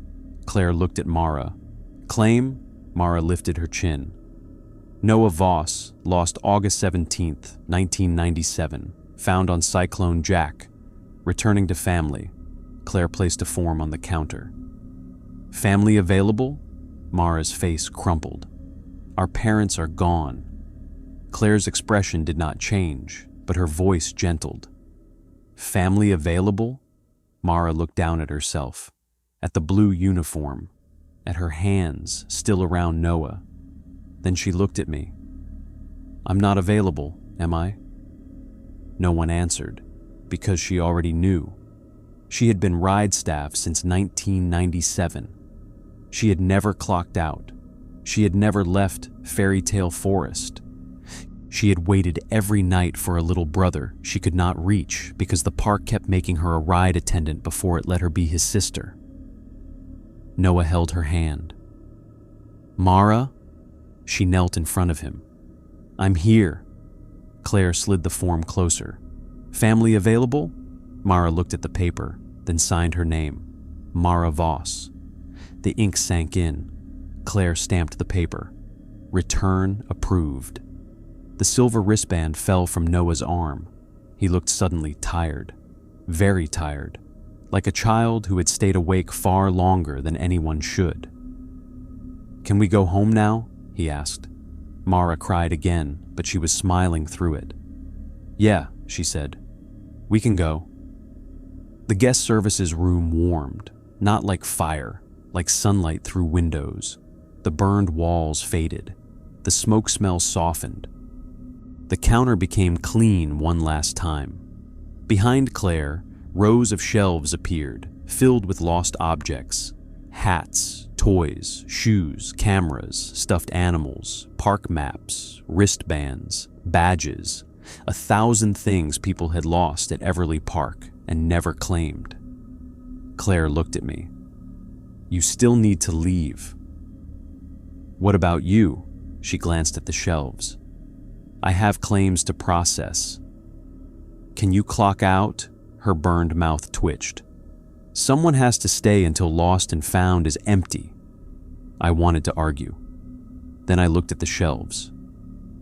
Claire looked at Mara. "Claim?" Mara lifted her chin. Noah Voss, lost August 17th, 1997, found on Cyclone Jack, returning to family. Claire placed a form on the counter. "Family available?" Mara's face crumpled. "Our parents are gone." Claire's expression did not change, but her voice gentled. "Family available?" Mara looked down at herself, at the blue uniform, at her hands still around Noah. Then she looked at me. "I'm not available, am I?" No one answered, because she already knew. She had been ride staff since 1997. She had never clocked out. She had never left Fairy Tale Forest. She had waited every night for a little brother she could not reach because the park kept making her a ride attendant before it let her be his sister. Noah held her hand. "Mara?" She knelt in front of him. "I'm here." Claire slid the form closer. "Family available?" Mara looked at the paper, then signed her name. Mara Voss. The ink sank in. Claire stamped the paper. Return approved. The silver wristband fell from Noah's arm. He looked suddenly tired, very tired, like a child who had stayed awake far longer than anyone should. "Can we go home now?" he asked. Mara cried again, but she was smiling through it. "Yeah," she said. "We can go." The guest services room warmed, not like fire, like sunlight through windows. The burned walls faded. The smoke smell softened. The counter became clean one last time. Behind Claire, rows of shelves appeared, filled with lost objects. Hats, toys, shoes, cameras, stuffed animals, park maps, wristbands, badges. 1,000 things people had lost at Everly Park and never claimed. Claire looked at me. "You still need to leave." "What about you?" She glanced at the shelves. "I have claims to process." "Can you clock out?" Her burned mouth twitched. "Someone has to stay until Lost and Found is empty." I wanted to argue. Then I looked at the shelves.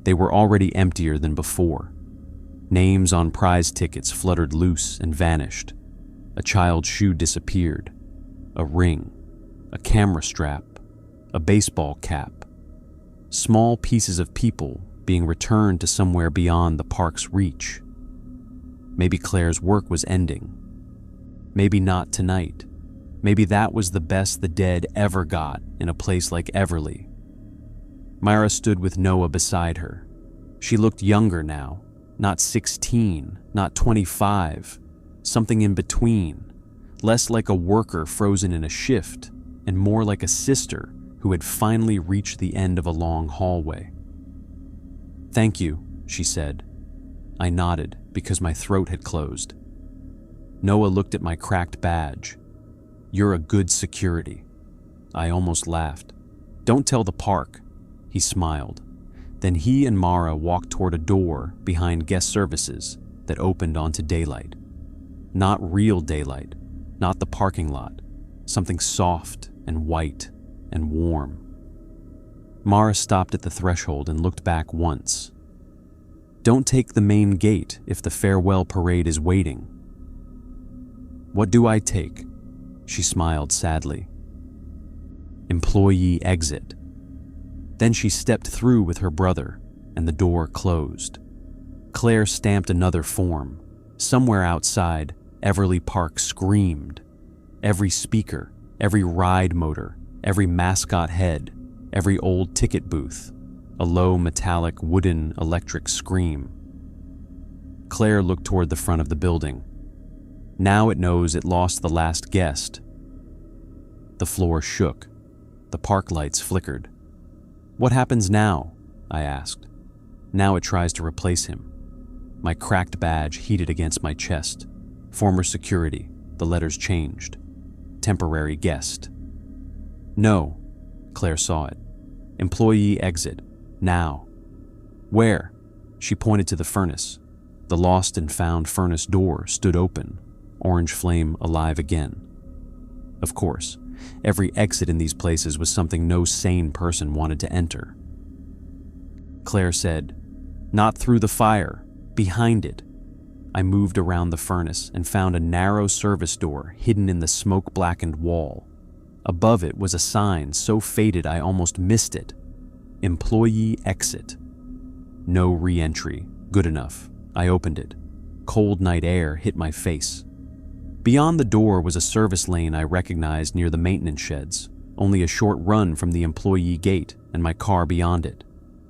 They were already emptier than before. Names on prize tickets fluttered loose and vanished. A child's shoe disappeared. A ring, a camera strap, a baseball cap. Small pieces of people being returned to somewhere beyond the park's reach. Maybe Claire's work was ending. Maybe not tonight. Maybe that was the best the dead ever got in a place like Everly. Myra stood with Noah beside her. She looked younger now, not 16, not 25, something in between, less like a worker frozen in a shift, and more like a sister who had finally reached the end of a long hallway. "Thank you," she said. I nodded because my throat had closed. Noah looked at my cracked badge. "You're a good security." I almost laughed. "Don't tell the park." He smiled. Then he and Mara walked toward a door behind guest services that opened onto daylight. Not real daylight, not the parking lot, something soft and white and warm. Mara stopped at the threshold and looked back once. "Don't take the main gate if the farewell parade is waiting." "What do I take?" She smiled sadly. "Employee exit." Then she stepped through with her brother, and the door closed. Claire stamped another form. Somewhere outside, Everly Park screamed. Every speaker, every ride motor, every mascot head, every old ticket booth, a low metallic wooden electric scream. Claire looked toward the front of the building. Now it knows it lost the last guest. The floor shook. The park lights flickered. "What happens now?" I asked. Now it tries to replace him. My cracked badge heated against my chest. Former security, the letters changed. Temporary guest. "No," Claire saw it. "Employee exit. Now." "Where?" She pointed to the furnace. The lost and found furnace door stood open, orange flame alive again. Of course, every exit in these places was something no sane person wanted to enter. Claire said, "Not through the fire, behind it." I moved around the furnace and found a narrow service door hidden in the smoke-blackened wall. Above it was a sign so faded I almost missed it. "Employee exit." No re-entry. Good enough. I opened it. Cold night air hit my face. Beyond the door was a service lane I recognized near the maintenance sheds, only a short run from the employee gate and my car beyond it.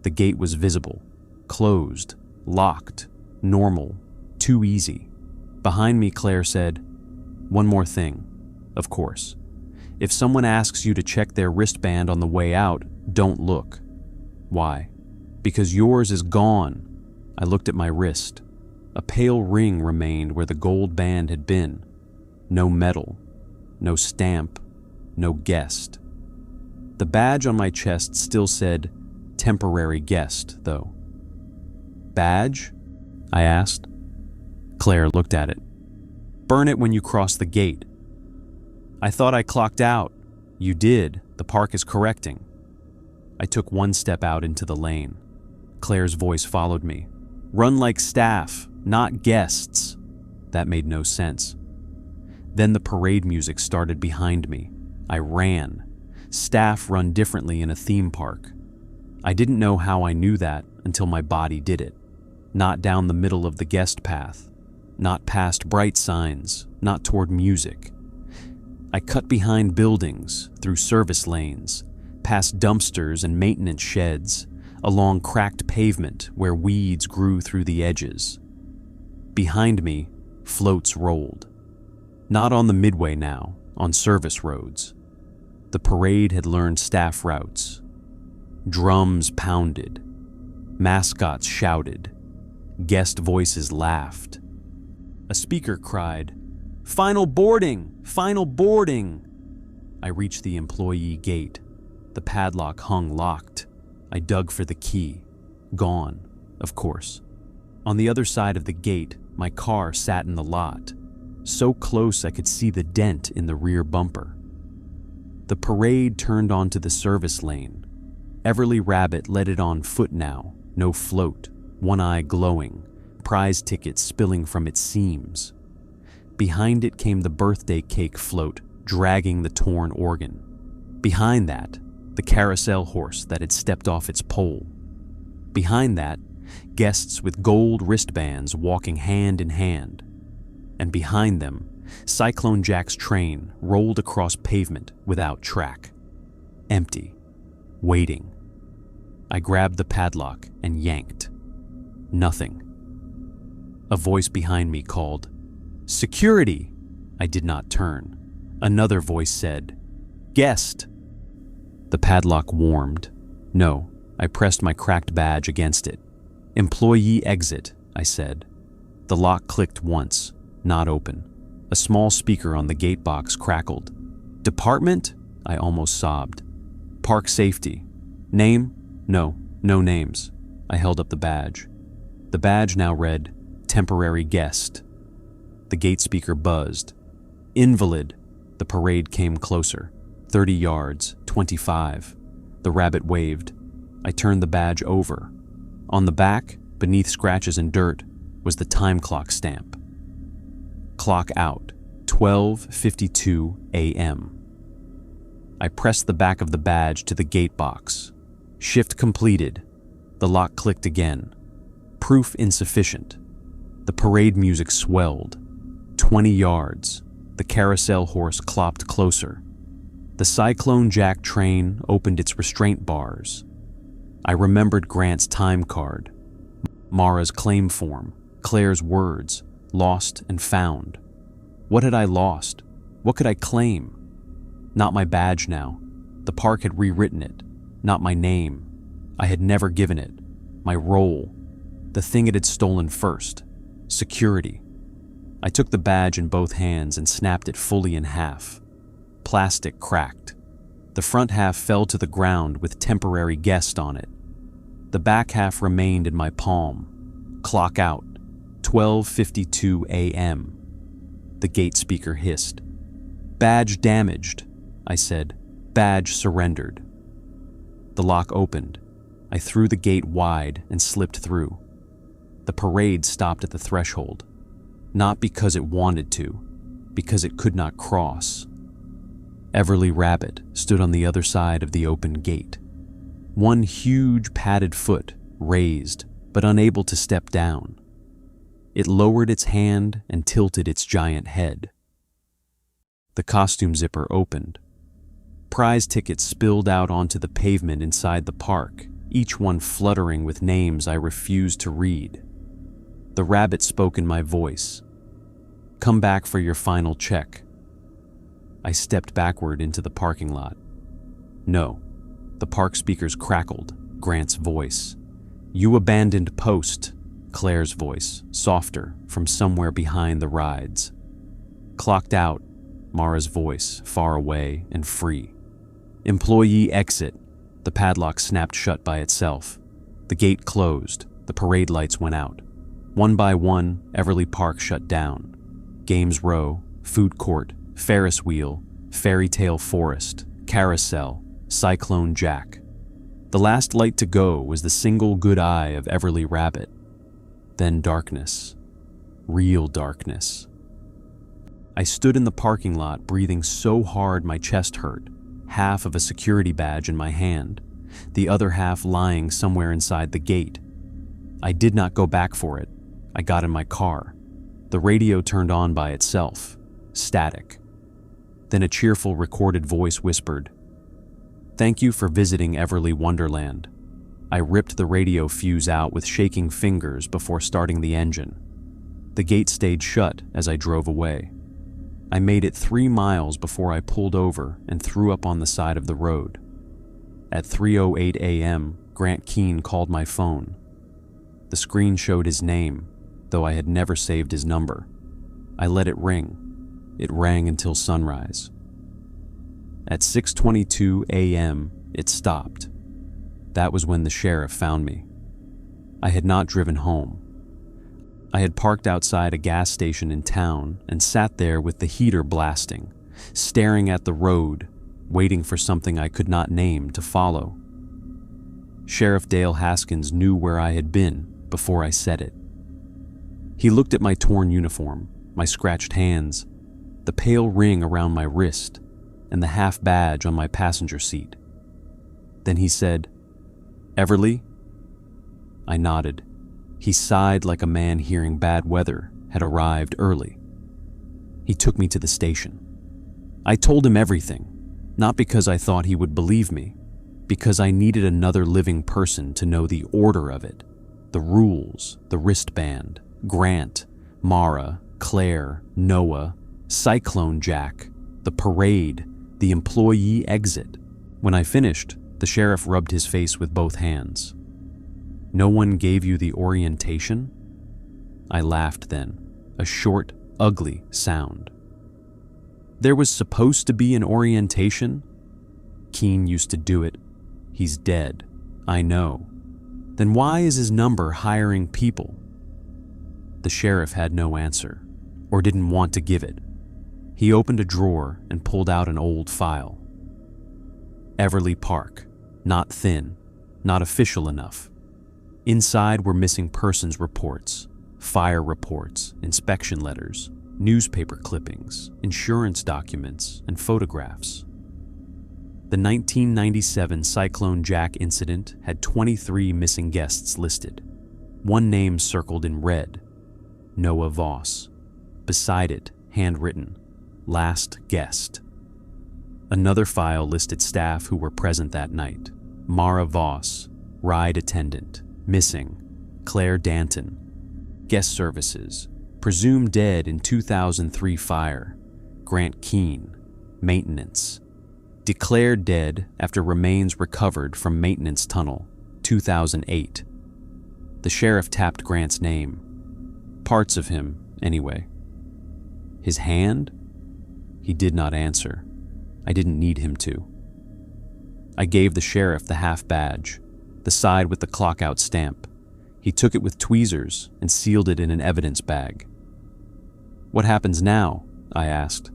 The gate was visible, closed, locked, normal, too easy. Behind me, Claire said, "One more thing. Of course. If someone asks you to check their wristband on the way out, don't look." "Why?" "Because yours is gone." I looked at my wrist. A pale ring remained where the gold band had been. No medal, no stamp, no guest. The badge on my chest still said, "Temporary guest," though. "Badge?" I asked. Claire looked at it. "Burn it when you cross the gate." "I thought I clocked out." "You did. The park is correcting." I took one step out into the lane. Claire's voice followed me. "Run like staff, not guests." That made no sense. Then the parade music started behind me. I ran. Staff run differently in a theme park. I didn't know how I knew that until my body did it. Not down the middle of the guest path. Not past bright signs, not toward music. I cut behind buildings, through service lanes, past dumpsters and maintenance sheds, along cracked pavement where weeds grew through the edges. Behind me, floats rolled. Not on the midway now, on service roads. The parade had learned staff routes. Drums pounded. Mascots shouted. Guest voices laughed. A speaker cried, "Final boarding! Final boarding!" I reached the employee gate. The padlock hung locked. I dug for the key. Gone, of course. On the other side of the gate, my car sat in the lot. So close I could see the dent in the rear bumper. The parade turned onto the service lane. Everly Rabbit led it on foot now, no float, one eye glowing, prize tickets spilling from its seams. Behind it came the birthday cake float, dragging the torn organ. Behind that, the carousel horse that had stepped off its pole. Behind that, guests with gold wristbands walking hand in hand. And behind them, Cyclone Jack's train rolled across pavement without track. Empty. Waiting. I grabbed the padlock and yanked. Nothing. A voice behind me called, "Security!" I did not turn. Another voice said, "Guest!" The padlock warmed. No, I pressed my cracked badge against it. "Employee exit," I said. The lock clicked once, not open. A small speaker on the gate box crackled. "Department?" I almost sobbed. "Park safety." "Name?" "No, no names." I held up the badge. The badge now read, "Temporary guest." The gate speaker buzzed. "Invalid." The parade came closer. 30 yards, 25. The rabbit waved. I turned the badge over. On the back, beneath scratches and dirt, was the time clock stamp. Clock out, 12:52 a.m. I pressed the back of the badge to the gate box. Shift completed. The lock clicked again. Proof insufficient. The parade music swelled. 20 yards. The carousel horse clopped closer. The Cyclone Jack train opened its restraint bars. I remembered Grant's time card. Mara's claim form. Claire's words. Lost and found. What had I lost? What could I claim? Not my badge now. The park had rewritten it. Not my name. I had never given it. My role. The thing it had stolen first. Security. I took the badge in both hands and snapped it fully in half. Plastic cracked. The front half fell to the ground with temporary guest on it. The back half remained in my palm. Clock out. 12:52 a.m. The gate speaker hissed. "Badge damaged," I said. "Badge surrendered." The lock opened. I threw the gate wide and slipped through. The parade stopped at the threshold. Not because it wanted to, because it could not cross. Everly Rabbit stood on the other side of the open gate. One huge padded foot, raised, but unable to step down. It lowered its hand and tilted its giant head. The costume zipper opened. Prize tickets spilled out onto the pavement inside the park, each one fluttering with names I refused to read. The rabbit spoke in my voice. "Come back for your final check." I stepped backward into the parking lot. "No." The park speakers crackled, Grant's voice. "You abandoned post," Claire's voice, softer, from somewhere behind the rides. "Clocked out," Mara's voice, far away and free. "Employee exit." The padlock snapped shut by itself. The gate closed. The parade lights went out. One by one, Everly Park shut down. Games Row, Food Court, Ferris Wheel, Fairy Tale Forest, Carousel, Cyclone Jack. The last light to go was the single good eye of Everly Rabbit. Then darkness. Real darkness. I stood in the parking lot breathing so hard my chest hurt, half of a security badge in my hand, the other half lying somewhere inside the gate. I did not go back for it. I got in my car. The radio turned on by itself, static. Then a cheerful recorded voice whispered, "Thank you for visiting Everly Wonderland." I ripped the radio fuse out with shaking fingers before starting the engine. The gate stayed shut as I drove away. I made it 3 miles before I pulled over and threw up on the side of the road. At 3:08 a.m., Grant Keene called my phone. The screen showed his name, though I had never saved his number. I let it ring. It rang until sunrise. At 6:22 a.m., it stopped. That was when the sheriff found me. I had not driven home. I had parked outside a gas station in town and sat there with the heater blasting, staring at the road, waiting for something I could not name to follow. Sheriff Dale Haskins knew where I had been before I said it. He looked at my torn uniform, my scratched hands, the pale ring around my wrist, and the half badge on my passenger seat. Then he said, "Everly?" I nodded. He sighed like a man hearing bad weather had arrived early. He took me to the station. I told him everything, not because I thought he would believe me, because I needed another living person to know the order of it, the rules, the wristband, Grant, Mara, Claire, Noah, Cyclone Jack, the parade, the employee exit. When I finished, the sheriff rubbed his face with both hands. "No one gave you the orientation?" I laughed then, a short, ugly sound. "There was supposed to be an orientation?" "Keene used to do it. He's dead. I know. Then why is his number hiring people?" The sheriff had no answer, or didn't want to give it. He opened a drawer and pulled out an old file. Everly Park, not thin, not official enough. Inside were missing persons reports, fire reports, inspection letters, newspaper clippings, insurance documents, and photographs. The 1997 Cyclone Jack incident had 23 missing guests listed. One name circled in red, Noah Voss. Beside it, handwritten, "Last guest." Another file listed staff who were present that night. Mara Voss, ride attendant, missing. Claire Danton, guest services, presumed dead in 2003 fire. Grant Keene, maintenance, declared dead after remains recovered from maintenance tunnel, 2008. The sheriff tapped Grant's name. Parts of him, anyway. His hand? He did not answer. I didn't need him to. I gave the sheriff the half badge, the side with the clock-out stamp. He took it with tweezers and sealed it in an evidence bag. "What happens now?" I asked.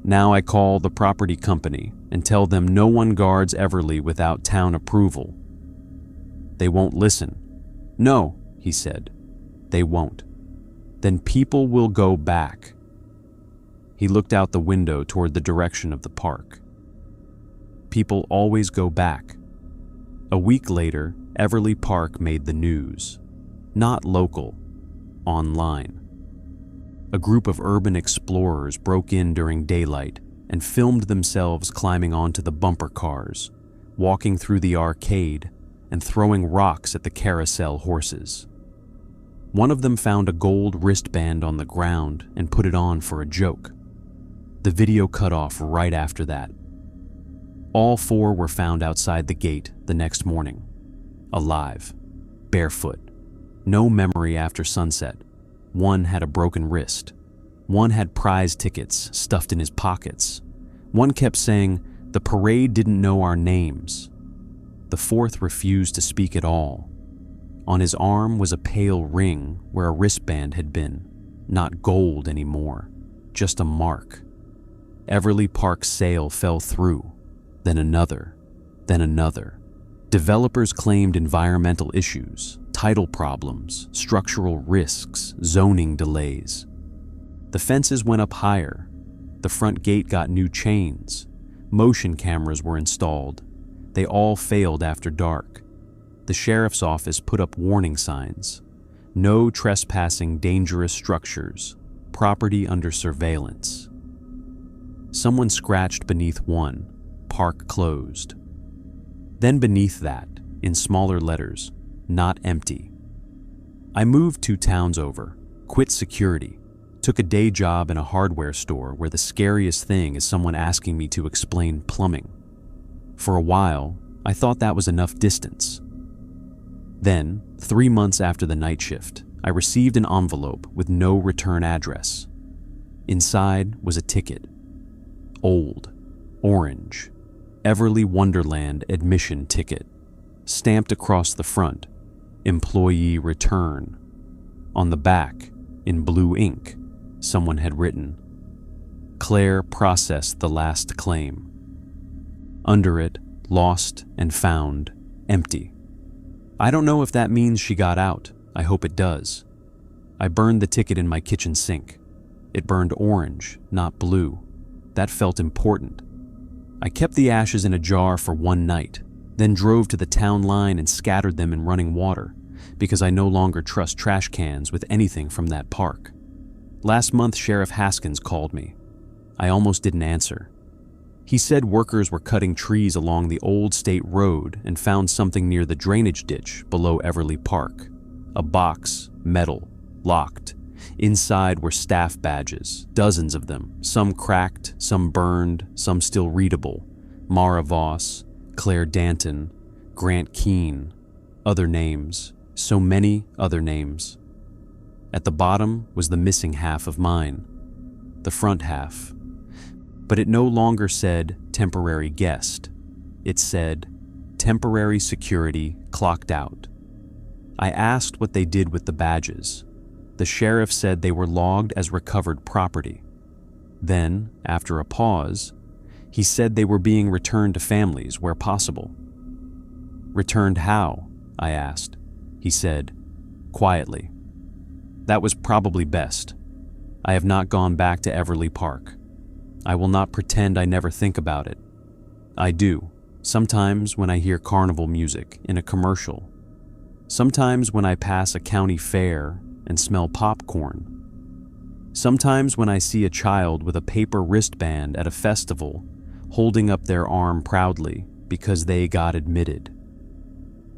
"Now I call the property company and tell them no one guards Everly without town approval." "They won't listen." "No," he said. "They won't. Then people will go back." He looked out the window toward the direction of the park. People always go back. A week later, Everly Park made the news. Not local, online. A group of urban explorers broke in during daylight and filmed themselves climbing onto the bumper cars, walking through the arcade, and throwing rocks at the carousel horses. One of them found a gold wristband on the ground and put it on for a joke. The video cut off right after that. All 4 were found outside the gate the next morning, alive, barefoot, no memory after sunset. One had a broken wrist. One had prize tickets stuffed in his pockets. One kept saying, "The parade didn't know our names." The 4th refused to speak at all. On his arm was a pale ring where a wristband had been, not gold anymore, just a mark. Everly Park's sail fell through, then another, then another. Developers claimed environmental issues, tidal problems, structural risks, zoning delays. The fences went up higher. The front gate got new chains. Motion cameras were installed. They all failed after dark. The sheriff's office put up warning signs. No trespassing dangerous structures. Property under surveillance. Someone scratched beneath one. Park closed. Then beneath that, in smaller letters, not empty. I moved 2 towns over, quit security, took a day job in a hardware store where the scariest thing is someone asking me to explain plumbing. For a while, I thought that was enough distance. Then, 3 months after the night shift, I received an envelope with no return address. Inside was a ticket. Old, orange, Everly Wonderland admission ticket, stamped across the front, employee return. On the back, in blue ink, someone had written, Claire processed the last claim. Under it, lost and found, empty. I don't know if that means she got out. I hope it does. I burned the ticket in my kitchen sink. It burned orange, not blue. That felt important. I kept the ashes in a jar for one night, then drove to the town line and scattered them in running water, because I no longer trust trash cans with anything from that park. Last month, Sheriff Haskins called me. I almost didn't answer. He said workers were cutting trees along the old state road and found something near the drainage ditch below Everly Park. A box, metal, locked. Inside were staff badges, dozens of them, some cracked, some burned, some still readable. Mara Voss, Claire Danton, Grant Keene, other names, so many other names. At the bottom was the missing half of mine, the front half. But it no longer said temporary guest. It said temporary security clocked out. I asked what they did with the badges. The sheriff said they were logged as recovered property. Then, after a pause, he said they were being returned to families where possible. Returned how? I asked. He said, quietly. That was probably best. I have not gone back to Everly Park. I will not pretend I never think about it. I do, sometimes when I hear carnival music in a commercial. Sometimes when I pass a county fair and smell popcorn. Sometimes when I see a child with a paper wristband at a festival holding up their arm proudly because they got admitted.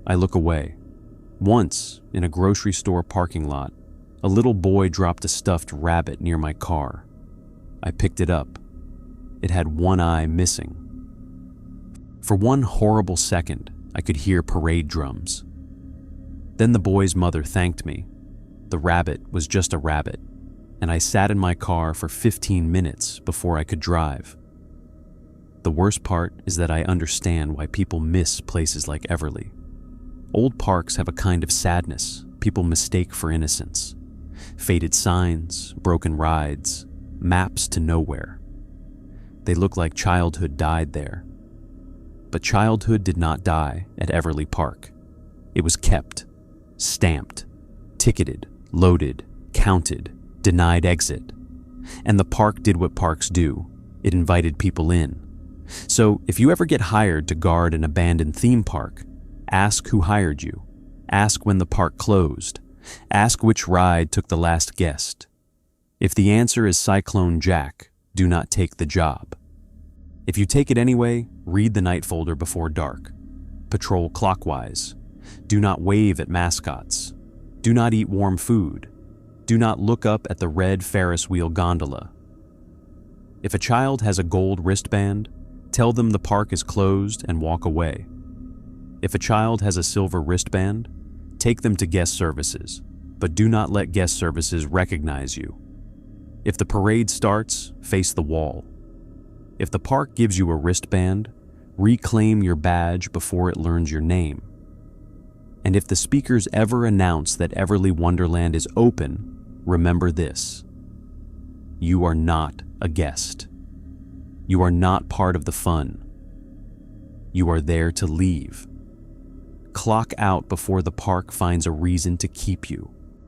I look away. Once, in a grocery store parking lot, a little boy dropped a stuffed rabbit near my car. I picked it up. It had one eye missing. For one horrible second, I could hear parade drums. Then the boy's mother thanked me. The rabbit was just a rabbit, and I sat in my car for 15 minutes before I could drive. The worst part is that I understand why people miss places like Everly. Old parks have a kind of sadness people mistake for innocence. Faded signs, broken rides, maps to nowhere. They look like childhood died there. But childhood did not die at Everly Park. It was kept, stamped, ticketed, loaded, counted, denied exit. And the park did what parks do. It invited people in. So if you ever get hired to guard an abandoned theme park, ask who hired you. Ask when the park closed. Ask which ride took the last guest. If the answer is Cyclone Jack, do not take the job. If you take it anyway, read the night folder before dark. Patrol clockwise. Do not wave at mascots. Do not eat warm food. Do not look up at the red Ferris wheel gondola. If a child has a gold wristband, tell them the park is closed and walk away. If a child has a silver wristband, take them to guest services, but do not let guest services recognize you. If the parade starts, face the wall. If the park gives you a wristband, reclaim your badge before it learns your name. And if the speakers ever announce that Everly Wonderland is open, remember this. You are not a guest. You are not part of the fun. You are there to leave. Clock out before the park finds a reason to keep you.